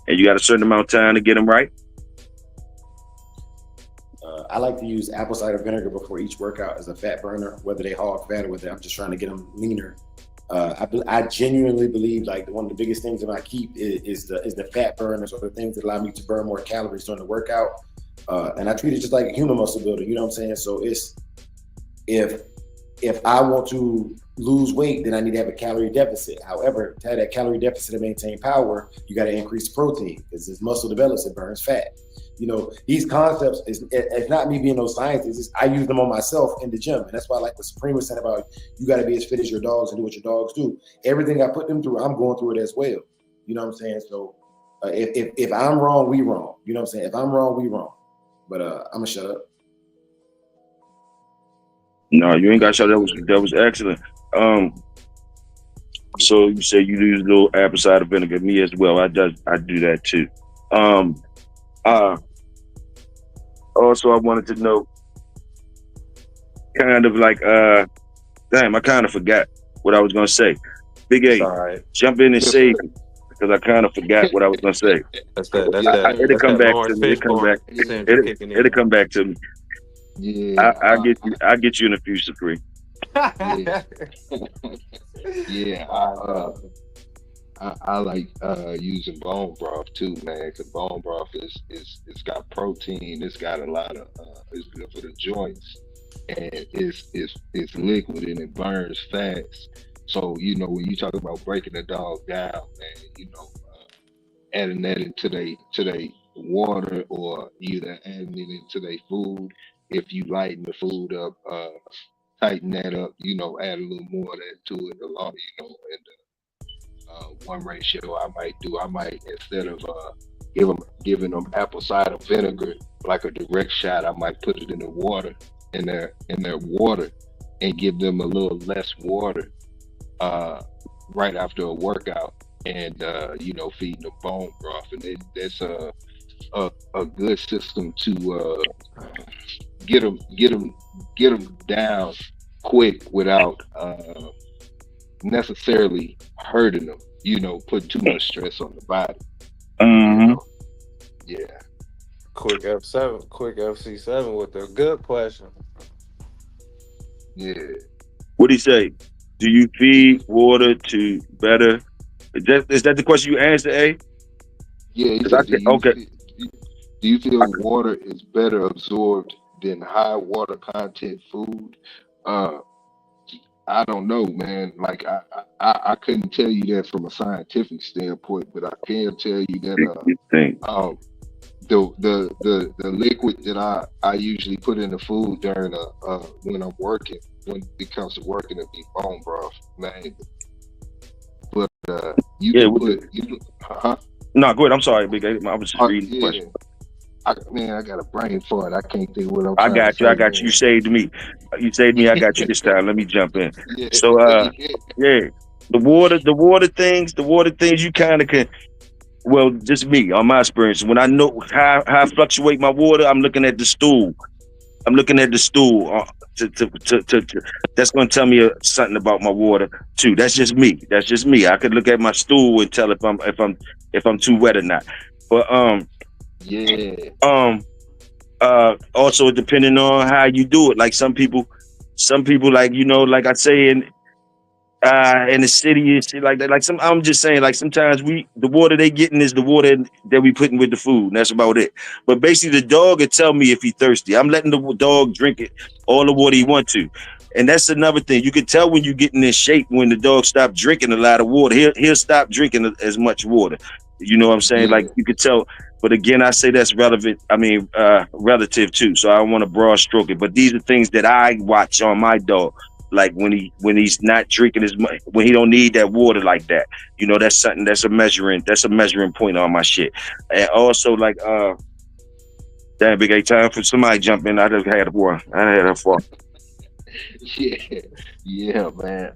Speaker 2: and you got a certain amount of time to get them right?
Speaker 6: I like to use apple cider vinegar before each workout as a fat burner, whether they hog fat or whether I'm just trying to get them leaner. I genuinely believe like one of the biggest things that I keep is the fat burners, or the things that allow me to burn more calories during the workout. And I treat it just like a human muscle builder. You know what I'm saying? So it's if I want to lose weight, then I need to have a calorie deficit. However, to have that calorie deficit to maintain power, you got to increase the protein, because as muscle develops, it burns fat. You know, these concepts, it's not me being no scientist, I use them on myself in the gym. And that's why I like what Supreme was saying about you got to be as fit as your dogs and do what your dogs do. Everything I put them through, I'm going through it as well. You know what I'm saying? So if I'm wrong, we wrong. You know what I'm saying? If I'm wrong, we wrong. But I'm going to shut up.
Speaker 2: No, you ain't got to shut up. That was excellent. So you say you use a little apple cider vinegar. Me as well. I do that too. Also, I wanted to know, kind of like, damn, I kind of forgot what I was gonna say. Big A,
Speaker 5: Right.
Speaker 2: jump in and save me, because I kind of forgot what I was gonna say. It'll come back to me. It'll come back to me.
Speaker 4: Yeah,
Speaker 2: I'll get you in a few, Supreme.
Speaker 4: yeah. I like using bone broth too, man. Cause bone broth is it's got protein. It's got a lot of it's good for the joints, and it's liquid and it burns fast. So you know when you talk about breaking a dog down, man, you know, adding that into they water, or either adding it into their food. If you lighten the food up, tighten that up, you know, add a little more of that to it, along, you know, and one ratio I might instead of giving them apple cider vinegar like a direct shot, I might put it in the water, in their water, and give them a little less water right after a workout, and you know, feed them bone broth, and that's a good system to get them down quick without necessarily hurting them, you know, putting too much stress on the body.
Speaker 2: Mm-hmm.
Speaker 4: You know? Yeah.
Speaker 5: Quick FC7 with a good question.
Speaker 4: Yeah.
Speaker 2: What'd he say? Do you feed water to better? Is that the question you answered, A?
Speaker 4: Yeah. He said, do you feel water is better absorbed than high water content food? I don't know, man. Like I couldn't tell you that from a scientific standpoint, but I can tell you that the liquid that I usually put in the food during when I'm working, when it comes to working, it be bone broth, man. But you can put
Speaker 2: No, go ahead. I'm sorry, Big A. I was just reading the question.
Speaker 4: I got a brain fart. I can't think what I'm
Speaker 2: I got you. I got you. You saved me. I got you this time. Let me jump in.
Speaker 4: Yeah.
Speaker 2: So, yeah, the water things, you kind of can. Well, just me, on my experience, when I know how I fluctuate my water, I'm looking at the stool. That's going to tell me something about my water too. That's just me. I could look at my stool and tell if I'm too wet or not. But also depending on how you do it. Like some people like, you know, like I say in the city and shit like that. Like I'm just saying, like sometimes the water they getting is the water that we putting with the food, and that's about it. But basically the dog will tell me if he's thirsty. I'm letting the dog drink it, all the water he want to. And that's another thing. You can tell when you getting in shape when the dog stop drinking a lot of water. He'll stop drinking as much water. You know what I'm saying? Yeah. Like you could tell. But again, I say that's relevant. I mean, relative too. So I don't want to broad stroke it. But these are things that I watch on my dog. Like when he's not drinking as much, when he don't need that water like that. You know, that's something that's a measuring point on my shit. And also like damn, Big A, time for somebody jump in. I just had a fall.
Speaker 4: Yeah, man.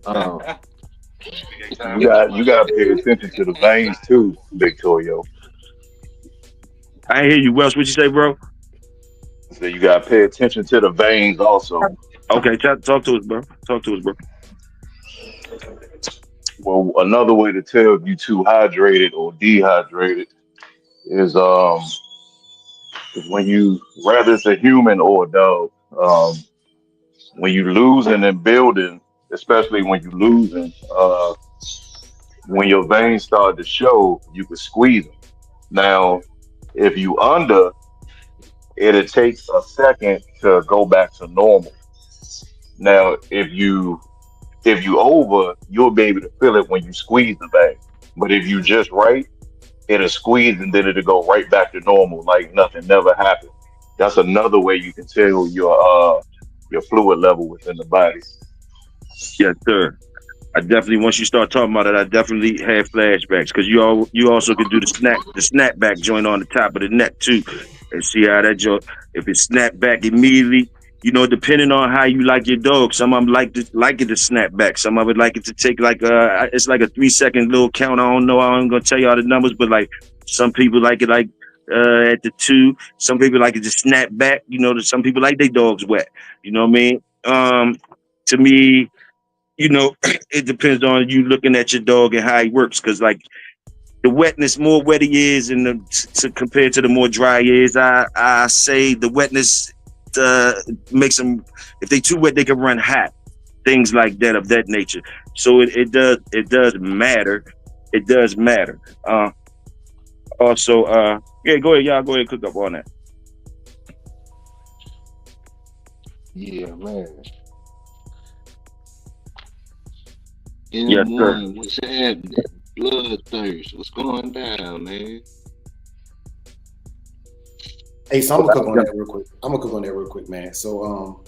Speaker 7: You gotta pay attention to the veins too, Big Toyo.
Speaker 2: I hear you, Welsh. What you say, bro?
Speaker 7: So you gotta pay attention to the veins also.
Speaker 2: Okay, talk to us, bro.
Speaker 7: Well, another way to tell if you too hydrated or dehydrated is when you, rather it's a human or a dog, when you losing and building, especially when you losing, when your veins start to show, you can squeeze them. Now, if you under, it'll take a second to go back to normal. Now, if you over, you'll be able to feel it when you squeeze the vein. But if you just right, it'll squeeze and then it'll go right back to normal, like nothing never happened. That's another way you can tell your fluid level within the body.
Speaker 2: Yes, sir. I definitely once you start talking about it, I definitely had flashbacks because you also could do the snapback joint on the top of the neck too, and see how that joint if it snap back immediately. You know, depending on how you like your dog, some of them like it to snap back. Some of it like it to take like it's like a 3 second little count. I don't know. I'm gonna tell you all the numbers, but like some people like it like at the 2. Some people like it to snap back. You know, some people like their dogs wet. You know what I mean? To me, you know, it depends on you looking at your dog and how he works. Cause like the wetness, more wet he is, and compared to the more dry he is, I say the wetness makes them. If they too wet, they can run hot. Things like that of that nature. So it does matter. It does matter. Also, yeah, go ahead, y'all. Go ahead and cook up on that.
Speaker 4: Yeah, man.
Speaker 2: Yes, sir.
Speaker 8: M1, what's happening? Bloodthirst, what's going down, man?
Speaker 6: Hey, so I'm gonna cook on that real quick, man. So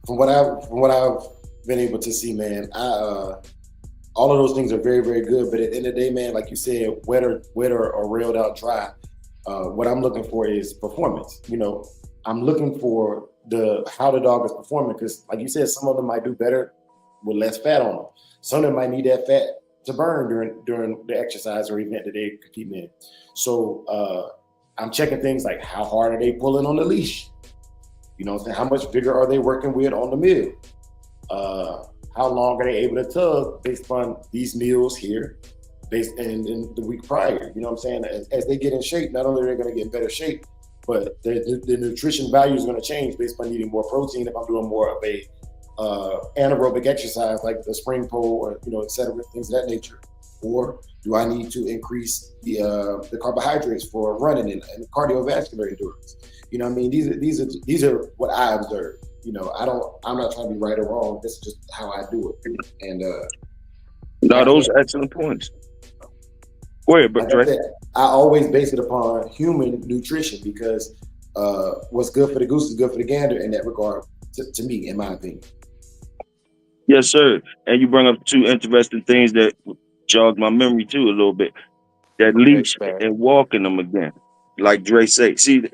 Speaker 6: from what I've been able to see, man, all of those things are very, very good. But at the end of the day, man, like you said, wet or railed out dry, what I'm looking for is performance. You know, I'm looking for how the dog is performing because, like you said, some of them might do better with less fat on them. Some of them might need that fat to burn during the exercise or event that they compete in. So I'm checking things like how hard are they pulling on the leash? You know what I'm saying? How much vigor are they working with on the meal? How long are they able to tug based on these meals here, based in the week prior? You know what I'm saying? As they get in shape, not only are they going to get in better shape, but the nutrition value is going to change based on needing more protein if I'm doing more of a anaerobic exercise like the spring pole or et cetera, things of that nature, or do I need to increase the carbohydrates for running and cardiovascular endurance? You know what I mean? These are what I observe. I'm not trying to be right or wrong. This is just how I do it. And
Speaker 2: no, those are excellent points. Go ahead, but
Speaker 6: like I always base it upon human nutrition because what's good for the goose is good for the gander in that regard, to me, in my opinion.
Speaker 2: Yes, sir. And you bring up 2 interesting things that jogged my memory too a little bit. That leash and walking them again. Like Dre said, see,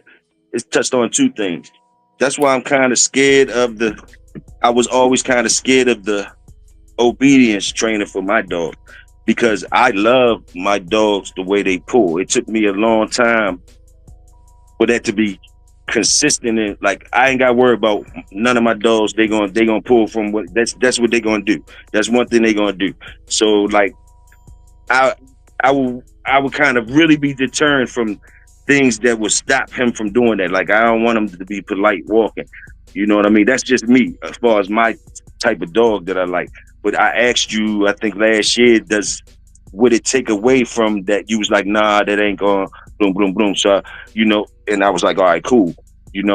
Speaker 2: it's touched on 2 things. That's why I'm kind of scared of I was always kind of scared of the obedience training for my dog because I love my dogs the way they pull. It took me a long time for that to be consistent and like I ain't got to worry about none of my dogs. They gonna pull from what that's what they gonna do. That's one thing they gonna do. So like I would kind of really be deterred from things that would stop him from doing that. Like I don't want him to be polite walking. You know what I mean? That's just me as far as my type of dog that I like. But I asked you, I think last year, would it take away from that? You was like, nah, that ain't going boom, boom, boom. So, and I was like, all right, cool.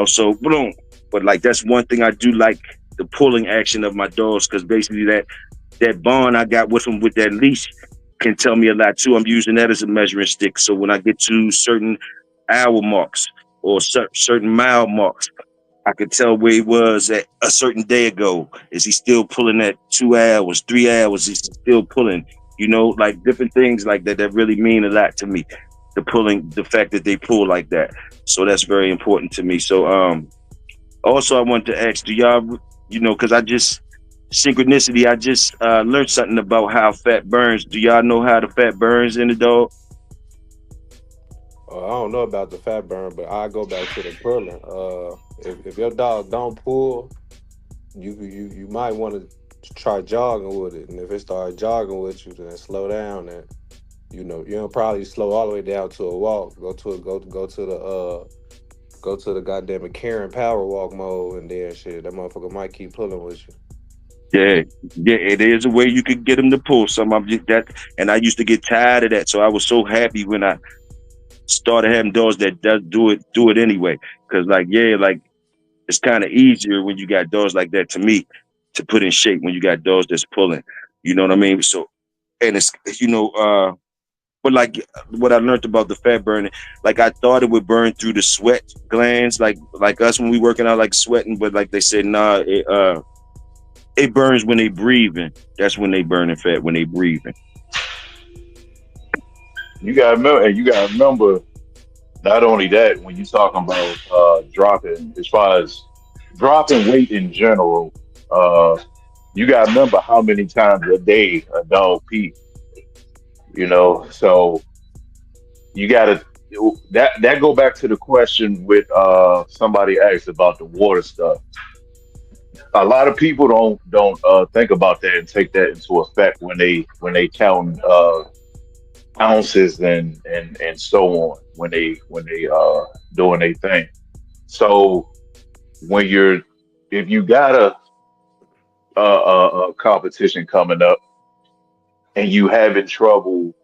Speaker 2: So boom. But like, that's one thing I do like the pulling action of my dogs. Cause basically that bond I got with them with that leash can tell me a lot too. I'm using that as a measuring stick. So when I get to certain hour marks or certain mile marks, I could tell where he was at a certain day ago. Is he still pulling at 2 hours, 3 hours? Is he still pulling? Like different things like that really mean a lot to me. The fact that they pull like that. So that's very important to me. So also I want to ask, do y'all, because synchronicity, I just learned something about how fat burns. Do y'all know how the fat burns in the dog?
Speaker 5: I don't know about the fat burn, but I go back to the pulling. If your dog don't pull, you might want to try jogging with it, and if it start jogging with you, then slow down. And you don't probably slow all the way down to a walk. Go to the goddamn Karen power walk mode, and then shit, that motherfucker might keep pulling with you.
Speaker 2: Yeah, yeah, it is a way you could get them to pull some of that. And I used to get tired of that, so I was so happy when I started having dogs that does do it anyway. Cause like, yeah, like it's kind of easier when you got dogs like that to me to put in shape when you got dogs that's pulling. You know what I mean? So, and it's but like what I learned about the fat burning, like I thought it would burn through the sweat glands, like us when we working out, like sweating, but like they said, nah, it burns when they breathing. That's when they burning fat, when they breathing.
Speaker 7: You gotta remember, not only that, when you talking about dropping, as far as dropping weight in general, uh, you gotta remember how many times a day a dog pee. So you gotta that go back to the question with somebody asked about the water stuff. A lot of people don't think about that and take that into effect when they count ounces and so on when they doing their thing. So when you're if you got a competition coming up and you having trouble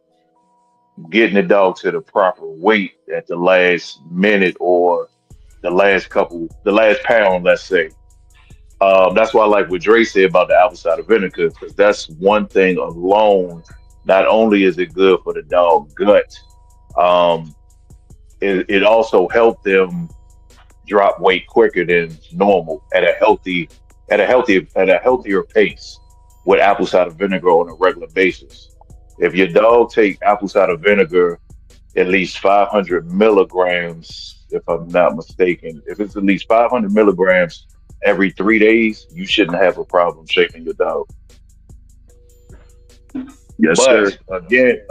Speaker 7: getting the dog to the proper weight at the last minute or the last pound, let's say. That's why I like what Dre said about the apple cider vinegar, because that's one thing alone. Not only is it good for the dog gut, um, it also helped them drop weight quicker than normal at a healthier pace with apple cider vinegar on a regular basis. If your dog take apple cider vinegar at least 500 milligrams, if I'm not mistaken, if it's at least 500 milligrams every 3 days, you shouldn't have a problem shaking your dog.
Speaker 2: Yes, sir.
Speaker 7: But again,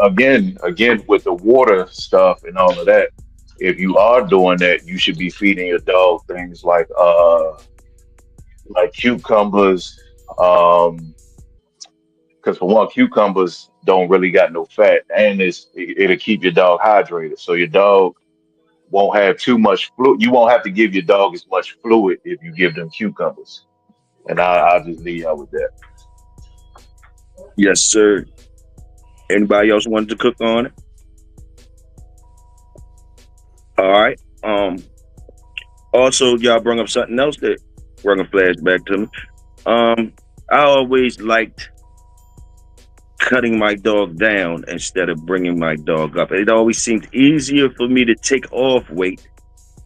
Speaker 7: with the water stuff and all of that, if you are doing that, you should be feeding your dog things like cucumbers. Because for one, cucumbers don't really got no fat, and it'll keep your dog hydrated. So your dog won't have too much fluid. You won't have to give your dog as much fluid if you give them cucumbers. And I'll just leave y'all with that.
Speaker 2: Yes, sir. Anybody else wanted to cook on it? All right. Also, y'all bring up something else that bring a flashback to me. I always liked cutting my dog down instead of bringing my dog up. It always seemed easier for me to take off weight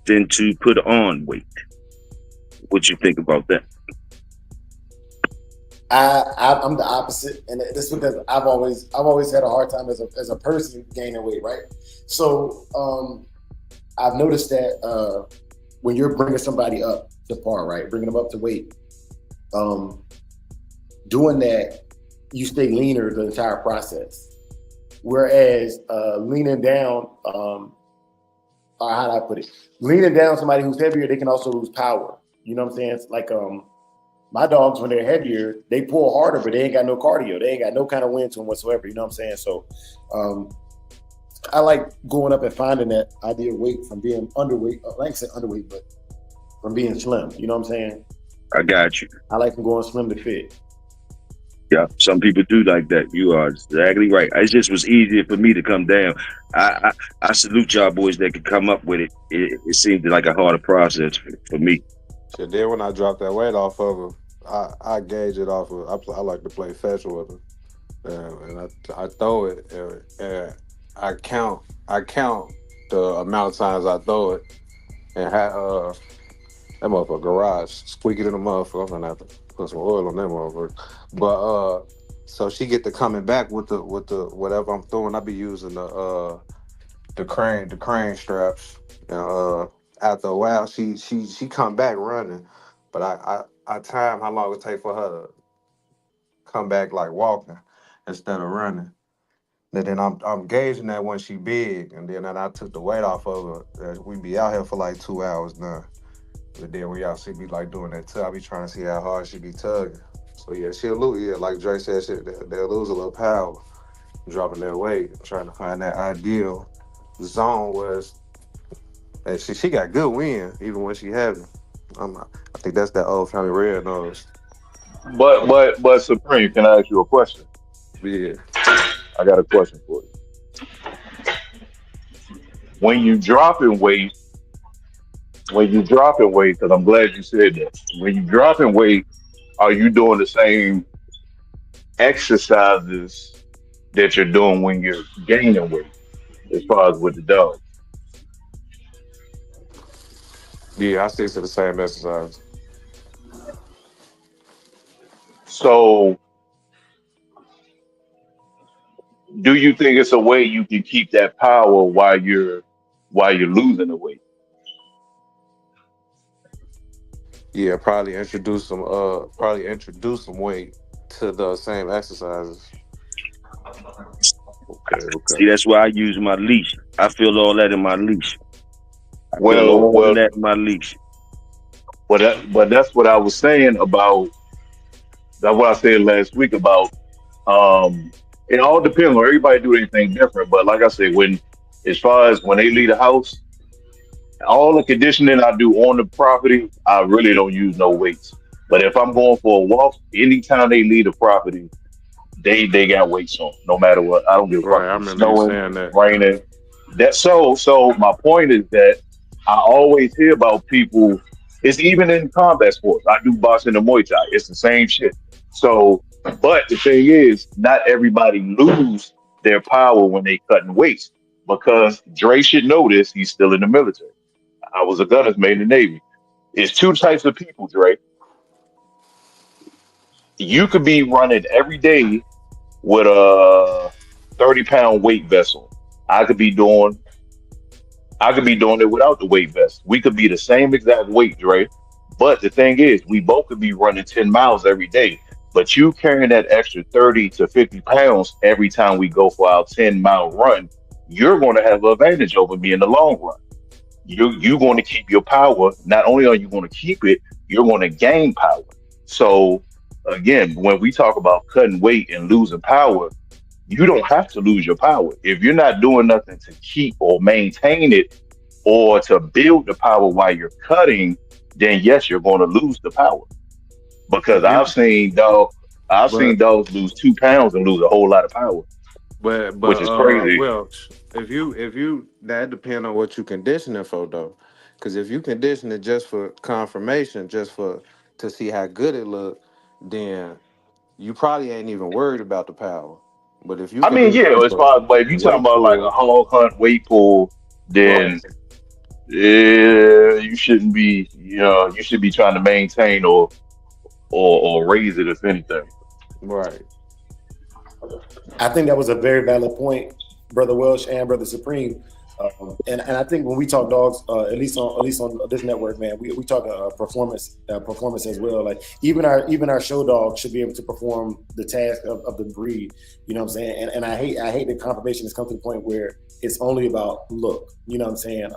Speaker 2: than to put on weight. What you think about that?
Speaker 6: I'm the opposite, and it's because I've always had a hard time as a person gaining weight, right? So I've noticed that when you're bringing somebody up to par, right, bringing them up to weight, doing that, you stay leaner the entire process. Whereas leaning down, or how do I put it? Leaning down somebody who's heavier, they can also lose power. You know what I'm saying? It's like my dogs, when they're heavier, they pull harder, but they ain't got no cardio. They ain't got no kind of wind to them whatsoever. You know what I'm saying? So I like going up and finding that ideal weight from being underweight. I like to say underweight, but from being slim. You know what I'm saying?
Speaker 2: I got you.
Speaker 6: I like from going slim to fit.
Speaker 2: Yeah, some people do like that. You are exactly right. It just was easier for me to come down. I salute y'all boys that could come up with it. It seemed like a harder process for me.
Speaker 5: So then when I drop that weight off of her, I gauge it off of. I like to play fetch with her, and I throw it, and I count the amount of times I throw it, and that motherfucker garage squeaky to the motherfucker. I'm gonna have to put some oil on that motherfucker. But so she get to coming back with the whatever I'm throwing. I be using the crane straps. And after a while, she come back running, but I time how long it take for her to come back like walking instead of running. And then I'm gauging that when she big, and then I took the weight off of her. We be out here for like 2 hours now. But then when y'all see me like doing that too, I be trying to see how hard she be tugging. So yeah, she'll lose. Yeah, like Dre said, they'll lose a little power, dropping their weight, trying to find that ideal zone where and she got good wind even when she having. I think that's that old family red nose.
Speaker 7: But Supreme, can I ask you a question?
Speaker 5: Yeah,
Speaker 7: I got a question for you. When you drop in weight, when you drop in weight, because I'm glad you said that. When you drop in weight, are you doing the same exercises that you're doing when you're gaining weight, as far as with the dog?
Speaker 5: yeah, I stick to the same exercise.
Speaker 7: So, do you think it's a way you can keep that power while you're losing the weight?
Speaker 5: Yeah, probably introduce some weight to the same exercises.
Speaker 2: Okay, okay. See, that's why I use my leash. I feel all that in my leash. I feel
Speaker 7: Well,
Speaker 2: all of
Speaker 7: well,
Speaker 2: that in my leash.
Speaker 7: but that's what I was saying about. That's what I said last week about. Um, it all depends on everybody do anything different. But like I said, when as far as when they leave the house, all the conditioning I do on the property, I really don't use no weights. But if I'm going for a walk, anytime they leave the property, they got weights on, no matter what. I don't give a fuck
Speaker 5: Right,
Speaker 7: if
Speaker 5: I
Speaker 7: it's
Speaker 5: remember you
Speaker 7: snowing,
Speaker 5: saying that.
Speaker 7: raining. That so my point is that I always hear about people. It's even in combat sports. I do boxing and Muay Thai. It's the same shit. So, but the thing is, not everybody lose their power when they cutting weights because Dre should know this. He's still in the military. I was a gunner's mate in the Navy. It's two types of people, Dre. You could be running every day with a 30-pound weight vessel. I could be doing I could be doing it without the weight vest. We could be the same exact weight, Dre. But the thing is, we both could be running 10 miles every day. But you carrying that extra 30 to 50 pounds every time we go for our 10-mile run, you're going to have an advantage over me in the long run. You're going to keep your power. Not only are you going to keep it, you're going to gain power. So again, when we talk about cutting weight and losing power, you don't have to lose your power. If you're not doing nothing to keep or maintain it or to build the power while you're cutting, then yes, you're going to lose the power. Because
Speaker 5: You,
Speaker 7: I've seen
Speaker 5: but
Speaker 7: dogs lose 2 pounds and lose a whole lot of power, which is crazy.
Speaker 5: well, if you that depend on what you conditioning for though, because if you condition it just for confirmation, just for to see how good it look, then you probably ain't even worried about the power. But if you
Speaker 7: I mean,
Speaker 5: condition
Speaker 7: yeah,
Speaker 5: it
Speaker 7: as
Speaker 5: for
Speaker 7: far as but if you talking
Speaker 5: weight
Speaker 7: about like a
Speaker 5: pull,
Speaker 7: hog hunt weight pull,
Speaker 5: right,
Speaker 7: then you shouldn't be, you should be trying to maintain or raise it if anything.
Speaker 5: right,
Speaker 6: I think that was a very valid point, Brother Welsh and Brother Supreme. And I think when we talk dogs, at least on this network, man, we talk performance as well. Like even our show dog should be able to perform the task of the breed. You know what I'm saying? And I hate the confirmation has come to the point where it's only about look. You know what I'm saying?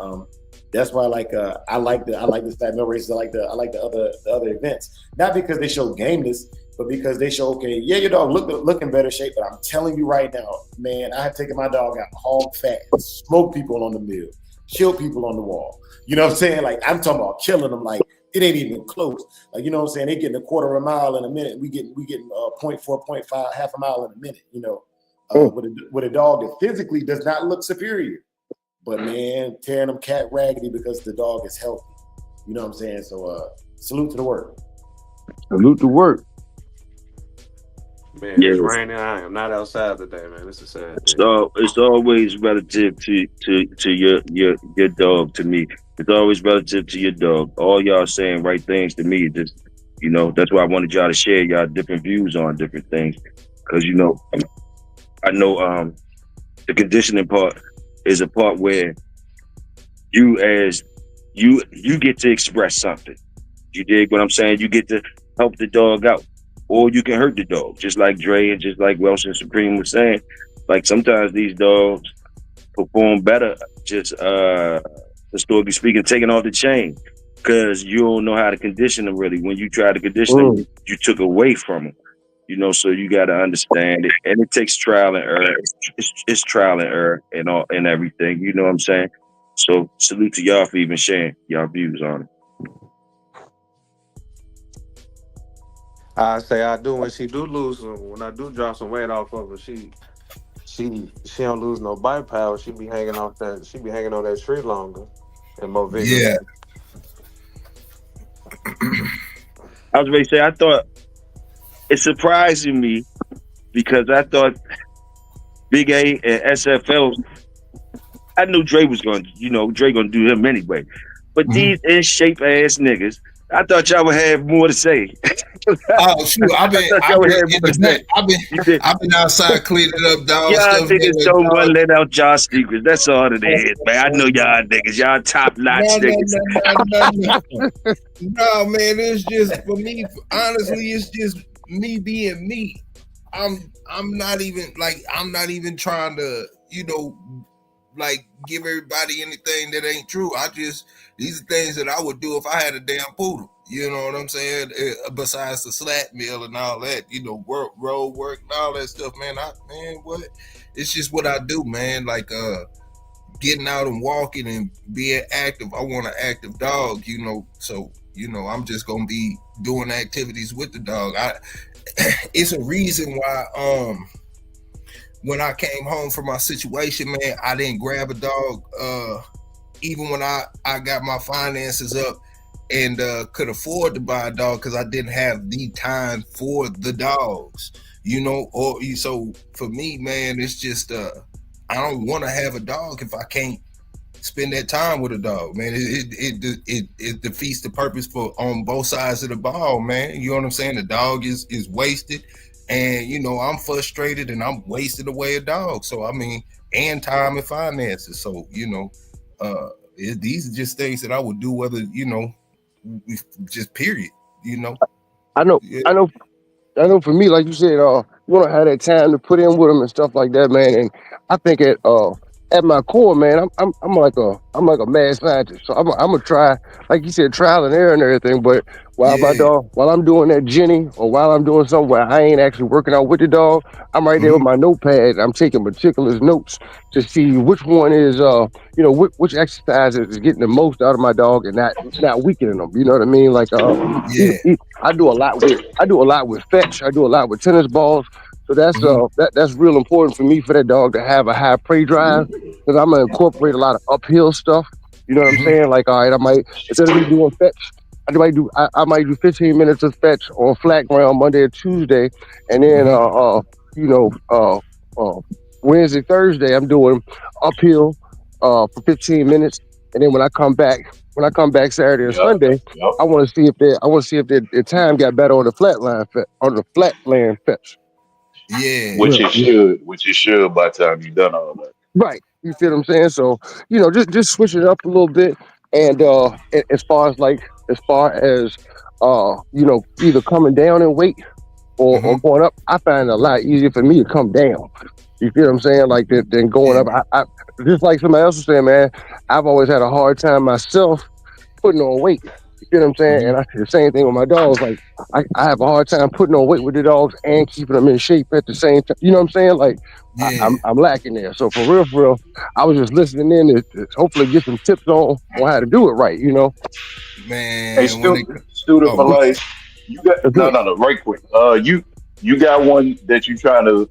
Speaker 6: That's why I like the fat mill races. I like the other events, not because they show gameness, but because they show, okay, yeah, your dog look in better shape. But I'm telling you right now, man, I have taken my dog out, hog fat, smoke people on the mill, kill people on the wall. You know what I'm saying? Like I'm talking about killing them. Like it ain't even close. Like you know what I'm saying? They getting a quarter of a mile in a minute. We getting point 4, point 5, half a mile in a minute. You know,
Speaker 4: Mm.
Speaker 6: with a dog that physically does not look superior, but man, tearing them cat raggedy because the dog is healthy. You know what I'm saying? So salute to the work.
Speaker 4: Salute to work.
Speaker 5: man, it's
Speaker 2: Yes.
Speaker 5: raining. I am not outside today, man. It's a sad day.
Speaker 2: So it's always relative to your dog to me. It's always relative to your dog. All y'all saying right things to me. Just that's why I wanted y'all to share y'all different views on different things. Because I know the conditioning part is a part where you as you get to express something. You dig what I'm saying? You get to help the dog out. Or you can hurt the dog, just like Dre and just like Welsh and Supreme was saying. Like sometimes these dogs perform better, just historically speaking, taking off the chain. because you don't know how to condition them really. When you try to condition them,
Speaker 4: Mm.
Speaker 2: you took away from them. So you got to understand it, and it takes trial and error. It's trial and error and all and everything. You know what I'm saying? So salute to y'all for even sharing y'all views on it.
Speaker 5: I say I do when she do lose when I do drop some weight off of her. She don't lose no bite power. She be hanging on that tree longer and more vigorous.
Speaker 3: Yeah.
Speaker 2: I was ready to say I thought it's surprising me because I thought Big A and SFL. I knew Dre was gonna do him anyway. But these in shape ass niggas, I thought y'all would have more to say.
Speaker 3: Oh shoot! I've been outside cleaning up dog
Speaker 2: Y'all
Speaker 3: stuff.
Speaker 2: niggas don't want to let out y'all secrets. That's all it is, man. I know y'all niggas. Y'all top notch niggas.
Speaker 3: No, man. It's just for me. Honestly, it's just me being me. I'm not even trying to give everybody anything that ain't true. These are things that I would do if I had a damn poodle. You know what I'm saying? Besides the slat mill and all that, road work and all that stuff, man. What? It's just what I do, man. Getting out and walking and being active. I want an active dog, So, I'm just gonna be doing activities with the dog. It's a reason why when I came home from my situation, man, I didn't grab a dog. Even when I got my finances up and could afford to buy a dog because I didn't have the time for the dogs, so for me, man, it's just I don't want to have a dog if I can't spend that time with a dog, man. It defeats the purpose on both sides of the ball, man. You know what I'm saying? The dog is wasted, and I'm frustrated and I'm wasting away a dog. So and time and finances. So these are just things that I would do, whether just period.
Speaker 4: I know.
Speaker 3: Yeah.
Speaker 4: I know for me, like you said, you want to have that time to put in with them and stuff like that, man. And I think at my core, man, I'm like a mad scientist. So I'm gonna try, like you said, trial and error and everything. But while I'm doing that Jenny, or while I'm doing something where I ain't actually working out with the dog, I'm right there with my notepad. I'm taking meticulous notes to see which one is which exercise is getting the most out of my dog and not weakening them. You know what I mean? Like
Speaker 3: Yeah.
Speaker 4: I do a lot with fetch. I do a lot with tennis balls. So that's real important for me, for that dog to have a high prey drive, because I'm gonna incorporate a lot of uphill stuff. You know what I'm saying? Like, all right, I might, instead of me doing fetch, I might do 15 minutes of fetch on flat ground Monday or Tuesday, and then Wednesday, Thursday I'm doing uphill for 15 minutes, and then when I come back Saturday or Sunday, I want to see if their time got better on the flatland fetch.
Speaker 3: Yeah.
Speaker 7: Which it should by the time you done all that.
Speaker 4: Right. You feel what I'm saying? So, just switch it up a little bit. And as far as either coming down in weight or going up, I find it a lot easier for me to come down. You feel what I'm saying? Like than going up. I just like somebody else was saying, man, I've always had a hard time myself putting on weight. You feel what I'm saying? And I the same thing with my dogs. Like I have a hard time putting on weight with the dogs and keeping them in shape at the same time. You know what I'm saying? Like I'm lacking there. So for real, I was just listening in to hopefully get some tips on how to do it right.
Speaker 3: Man.
Speaker 7: Hey, student for life. You got no, right quick. You got one that you trying to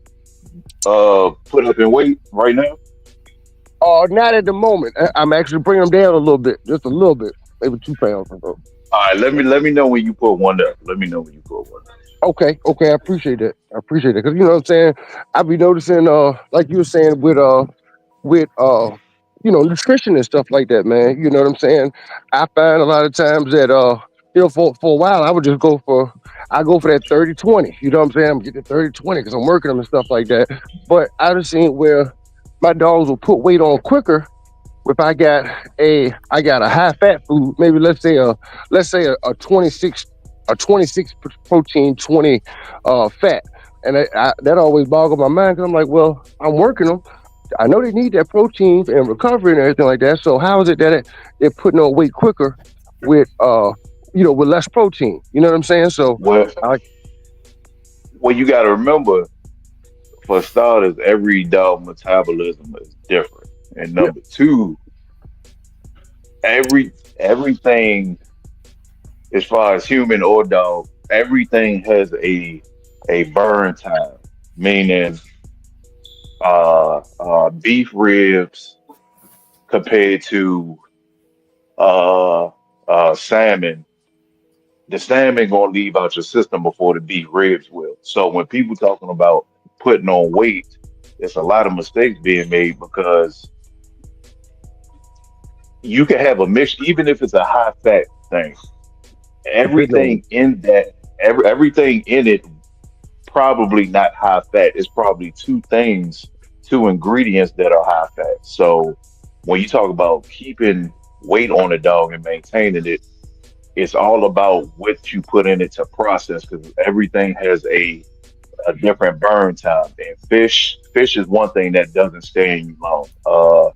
Speaker 7: put up in weight right now?
Speaker 4: Not at the moment. I'm actually bringing them down a little bit, just a little bit, maybe 2 pounds or so.
Speaker 7: All right, let me know when you put one up.
Speaker 4: Okay, I appreciate that. Because you know what I'm saying, I be noticing, like you were saying with nutrition and stuff like that, man. You know what I'm saying? I find a lot of times that for a while I would just go for that 30-20. You know what I'm saying? I'm getting 30-20 because I'm working them and stuff like that. But I just seen where my dogs will put weight on quicker if I got a high fat food, maybe let's say a 26 protein, 20 fat, and that always boggles my mind, because I'm like, well, I'm working them. I know they need that protein and recovery and everything like that. So how is it that they're putting on weight quicker with with less protein. You know what I'm saying? So
Speaker 7: Well,
Speaker 4: I
Speaker 7: well, you got to remember, for starters, every dog metabolism is different, and
Speaker 4: yeah,
Speaker 7: number two, everything as far as human or dog, everything has a burn time, meaning beef ribs compared to uh, salmon. The salmon gonna leave out your system before the beef ribs will. So when people talking about putting on weight, there's a lot of mistakes being made because you can have a mix, even if it's a high fat thing.
Speaker 4: depending on
Speaker 7: Everything in that, everything in it, probably not high fat. It's probably two ingredients that are high fat. So when you talk about keeping weight on a dog and maintaining it, it's all about what you put in it to process because everything has a different burn time. And fish is one thing that doesn't stay in you long.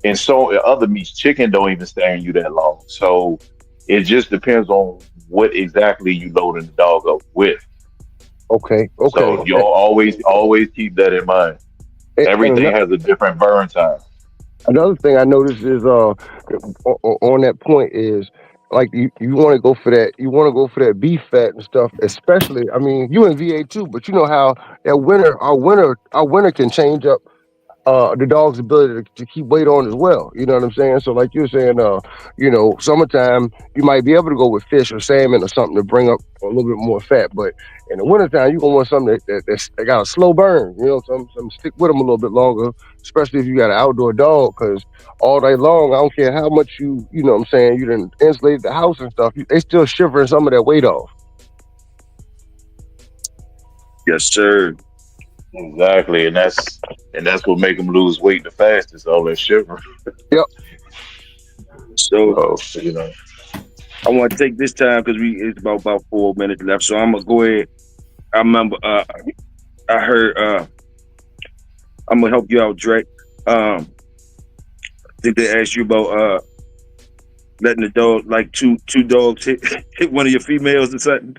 Speaker 7: And so other meats, chicken don't even stay in you that long. So it just depends on what exactly you loading the dog up with.
Speaker 4: okay.
Speaker 7: So you always keep that in mind.
Speaker 4: And
Speaker 7: Everything has a different burn time.
Speaker 4: another thing I noticed is on that point is like you want to go for that beef fat and stuff, especially I mean you in VA too, but you know how that winter our winter can change up the dog's ability to keep weight on as well. You know what I'm saying? So like you're saying, summertime you might be able to go with fish or salmon or something to bring up a little bit more fat, but in the wintertime you're gonna want something that got a slow burn. You know, some stick with them a little bit longer, especially if you got an outdoor dog, because all day long I don't care how much you know what I'm saying you done insulated the house and stuff, they still shivering some of that weight off.
Speaker 2: Yes, sir.
Speaker 7: Exactly, and that's what make them lose weight the fastest. All that sugar.
Speaker 4: Yep.
Speaker 2: So
Speaker 7: So you know,
Speaker 2: I want to take this time because we it's about 4 minutes left. So I'm gonna go ahead. I remember I heard I'm gonna help you out, Drake. I think they asked you about letting the dog like two dogs hit hit one of your females or something.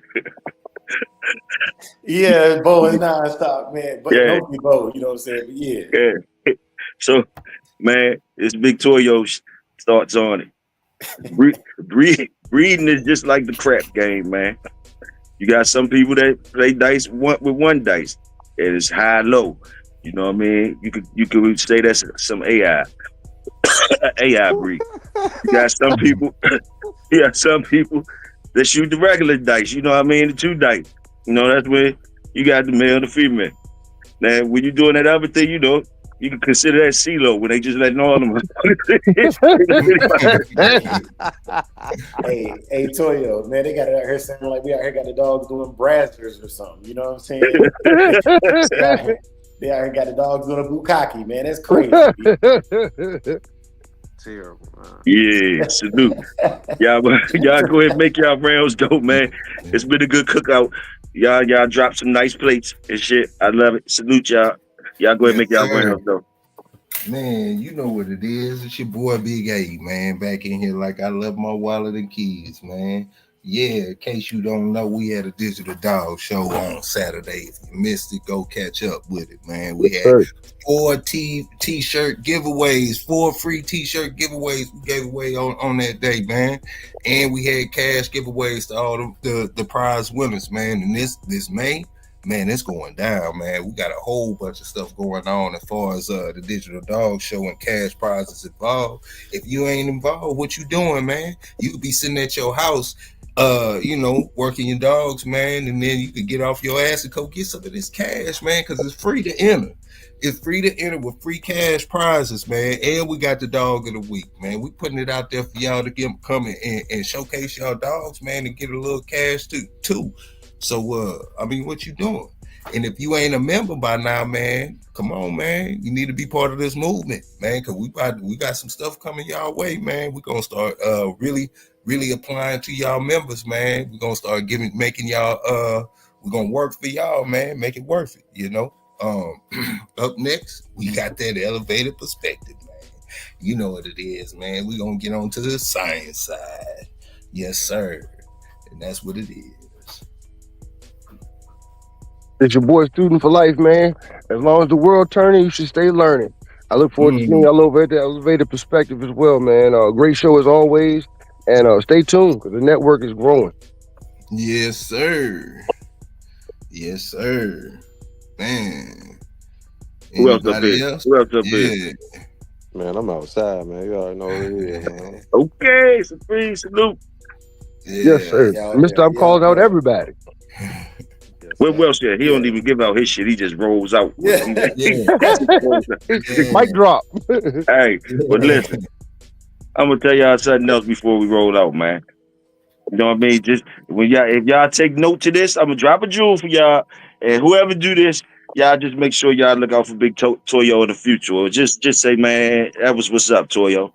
Speaker 6: Yeah, Bo is nonstop, man. But
Speaker 2: Yeah,
Speaker 6: mostly Bo, you know what I'm saying? But yeah.
Speaker 2: yeah. So man, it's Big Toyo's thoughts on it. Breeding is just like the crap game, man. You got some people that play dice with one dice, and it's high low. You know what I mean? You could say that's some AI breed. You got some people, you got some people that shoot the regular dice. You know what I mean? The two dice. You know that's where you got the male and the female. Now when you doing that other thing, you can consider that CeeLo when they just letting all them.
Speaker 6: Hey, Toyo, man, they got it out here sounding like we out here got the dogs doing brazzers or something. You know what I'm saying? They out here got the dogs doing a bukkake, man. That's crazy.
Speaker 5: Terrible, man.
Speaker 2: Yeah, salute. Y'all go ahead and make y'all rounds go, man. It's been a good cookout. Y'all drop some nice plates and shit. I love it. Salute y'all. Y'all go ahead and
Speaker 3: Yes,
Speaker 2: make y'all
Speaker 3: sir.
Speaker 2: rounds though.
Speaker 3: Man, you know what it is. It's your boy Big A, man. Back in here like I love my wallet and keys, man. Yeah, in case you don't know, we had a digital dog show on Saturday. If you missed it, go catch up with it, man. We had
Speaker 4: Sir.
Speaker 3: 4 t-shirt giveaways, 4 free t-shirt giveaways we gave away on that day, man. And we had cash giveaways to all the prize winners, man. And this May, man, it's going down, man. We got a whole bunch of stuff going on as far as the digital dog show and cash prizes involved. If you ain't involved, what you doing, man? You could be sitting at your house, working your dogs, man, and then you could get off your ass and go get some of this cash, man, because it's free to enter. It's free to enter with free cash prizes, man. And we got the dog of the week, man. We putting it out there for y'all to come and showcase y'all dogs, man, and get a little cash too. So, what you doing? And if you ain't a member by now, man, come on, man. You need to be part of this movement, man, because we got some stuff coming y'all way, man. We're gonna start really applying to y'all members, man. We're gonna start making y'all we're gonna work for y'all, man. Make it worth it, you know. Up next, we got that elevated perspective, man. You know what it is, man. We're gonna get on to the science side. Yes, sir. And that's what it is.
Speaker 4: It's your boy Student for Life, man. As long as the world turning, you should stay learning. I look forward to seeing y'all over at the Elevated Perspective as well, man. Great show as always. And stay tuned because the network is growing.
Speaker 3: Yes, sir. Yes, sir. Man.
Speaker 2: Who else up
Speaker 3: Anybody
Speaker 2: here?
Speaker 3: else?
Speaker 2: Who else up
Speaker 3: Yeah.
Speaker 2: here?
Speaker 5: Man, I'm outside, man. You already know what it is, man.
Speaker 2: Okay, Supreme salute.
Speaker 3: Yeah.
Speaker 4: Yes, sir.
Speaker 6: Yeah,
Speaker 4: Mr. I'm calling out everybody.
Speaker 2: Where Welsh at? He don't even give out his shit. He just rolls out.
Speaker 6: Yeah.
Speaker 4: Mic drop.
Speaker 2: Hey, but listen, I'm gonna tell y'all something else before we roll out, man. You know what I mean? Just if y'all take note to this, I'm gonna drop a jewel for y'all. And whoever do this, y'all just make sure y'all look out for Big Toyo in the future. Or just say, man, that was what's up, Toyo.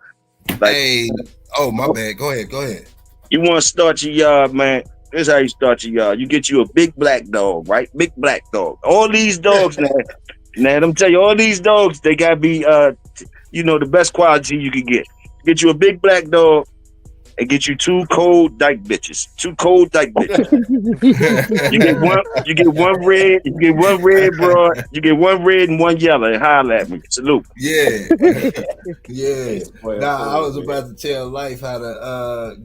Speaker 2: Like,
Speaker 3: hey, oh my bad. Go ahead.
Speaker 2: You want to start your yard, man? This is how you start your yard. You get you a big black dog, right? Big black dog. All these dogs now, let me tell you, all these dogs, they gotta be the best quality you can get. Get you a big black dog and get you 2 cold dyke bitches. 2 cold dyke bitches. You get one red, you get one red broad, you get one red and one yellow, and holler at me. Salute.
Speaker 3: Yeah. Yeah. Nah, I was about to tell Life how to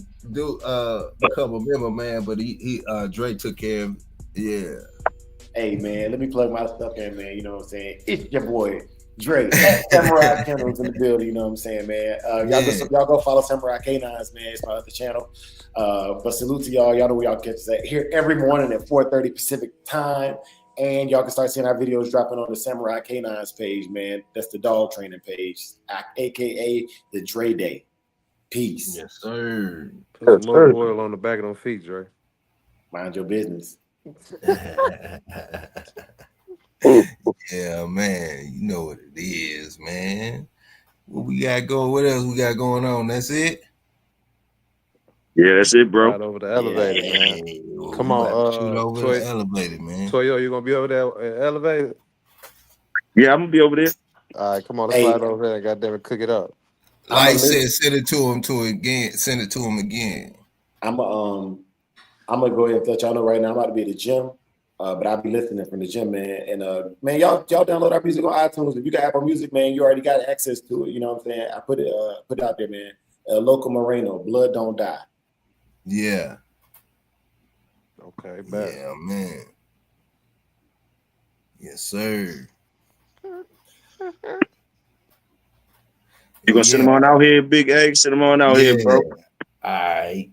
Speaker 3: become a member, man, but he Dre took care of yeah.
Speaker 6: Hey man, let me plug my stuff in, man. You know what I'm saying? It's your boy Dre at Samurai Kennels in the building. You know what I'm saying, man? Y'all go follow Samurai K9s, man. It's my other channel. But salute to y'all. Y'all know where y'all catch us at here every morning at 4:30 Pacific time. And y'all can start seeing our videos dropping on the Samurai K9s page, man. That's the dog training page, aka the Dre Day. Peace.
Speaker 3: Yes, sir.
Speaker 5: Put some motor oil on the back of them feet, Dre.
Speaker 6: Mind your business.
Speaker 3: Yeah, man. You know what it is, man. What we got going? What else we got going on? That's it?
Speaker 2: Yeah, that's it, bro.
Speaker 5: Right over the elevator, man. Come on,
Speaker 3: shoot over the elevator, man.
Speaker 5: Toyo, you gonna be over there at the elevator?
Speaker 2: Yeah, I'm gonna be over there.
Speaker 5: All right, come on, let's slide over there and goddamn it, cook it up.
Speaker 3: Like I said, send it to him again. Send it to him again.
Speaker 6: I'm gonna go ahead and let y'all know right now. I'm about to be at the gym, but I'll be listening from the gym, man. And man, y'all download our music on iTunes. If you got Apple Music, man, you already got access to it. You know what I'm saying? I put it out there, man. Local Moreno, Blood Don't Die.
Speaker 3: Yeah.
Speaker 5: Okay, bet.
Speaker 3: Yeah, man. Yes, sir.
Speaker 2: You gonna send them on out here, Big Egg? Send them on out here, bro.
Speaker 3: All right.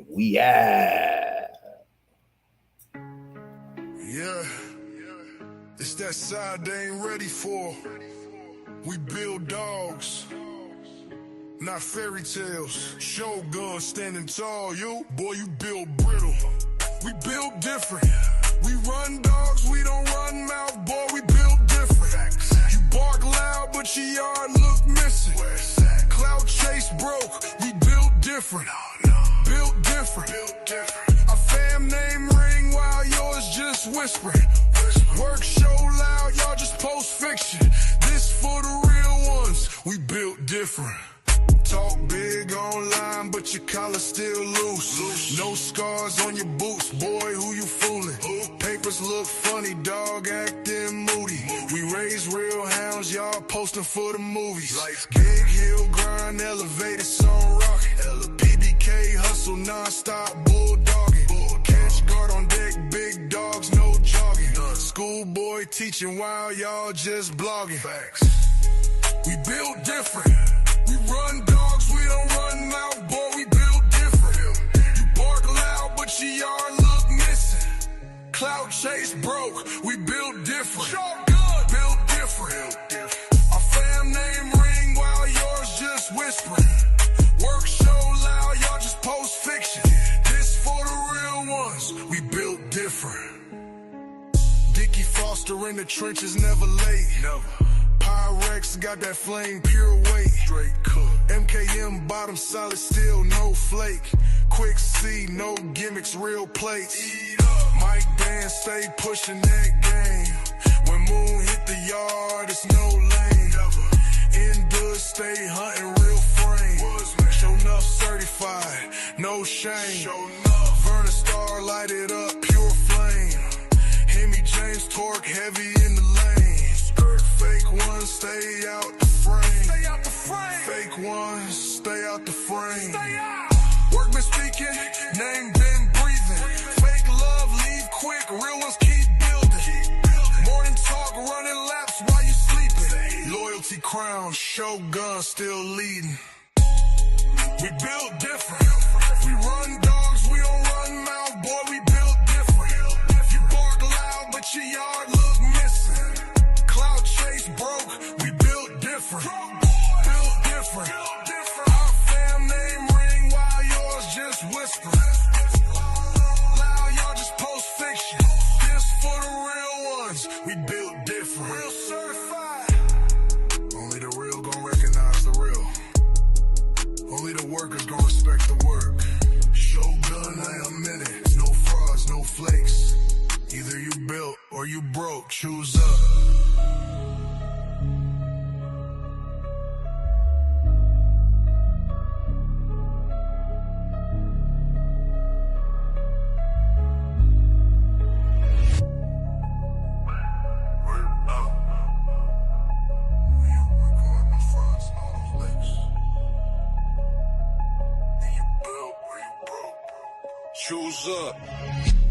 Speaker 3: We are.
Speaker 9: Yeah. It's that side they ain't ready for. We build dogs, not fairy tales. Shogun standing tall, you build brittle. We build different. We run dogs, we don't run mouth, boy, we build different. You bark loud, but your yard look missing. Cloud chase broke, we built different. Built different. Our fam name ring while yours just whispering. Work show loud, y'all just post fiction. This for the real ones, we built different. Talk big online, but your collar still loose. No scars on your boots, boy, who you fooling? Papers look funny, dog acting moody. We raise real hounds, y'all posting for the movies. Big hill grind, elevated song rockin'. PBK hustle non-stop, bulldogging. Catch guard on deck, big dogs, no jogging. Schoolboy teaching while y'all just blogging. We build different. We run dogs, we don't run mouth, boy, we build different. You bark loud, but your yard look missing. Cloud chase broke, we build different. Build different. Our fam name ring while yours just whispering. Work show loud, y'all just post fiction. This for the real ones, we built different. Dickie Foster in the trenches, never late. Never. Pyrex got that flame, pure weight. Straight cook. MKM bottom solid, still no flake. Quick C, no gimmicks, real plates. Mike Dan stay pushing that game. When Moon hit the yard, it's no lane. In good, stay hunting real frame. Show enough certified, no shame. Vernon Star light it up, pure flame. Hemi James torque heavy in the lane. Fake ones stay out the frame. Fake ones stay out the frame. Workman speaking, name been breathing. Fake love leave quick, real ones keep building. Morning talk, running laps while you sleeping. Loyalty crown, Shogun still leading. We build different. We run dogs, we don't run mouth, boy, we build different. You bark loud, but your yard look missing. Cloud chase broke, we built different. Built different. Our fam name ring while yours just whisper. Loud, y'all just post fiction. This for the real ones, we built different. Real certified. Only the real gon' recognize the real. Only the workers gon' respect the work. Shogun, I am in it. No frauds, no flakes. Either you built or you broke. Choose up. Choose up.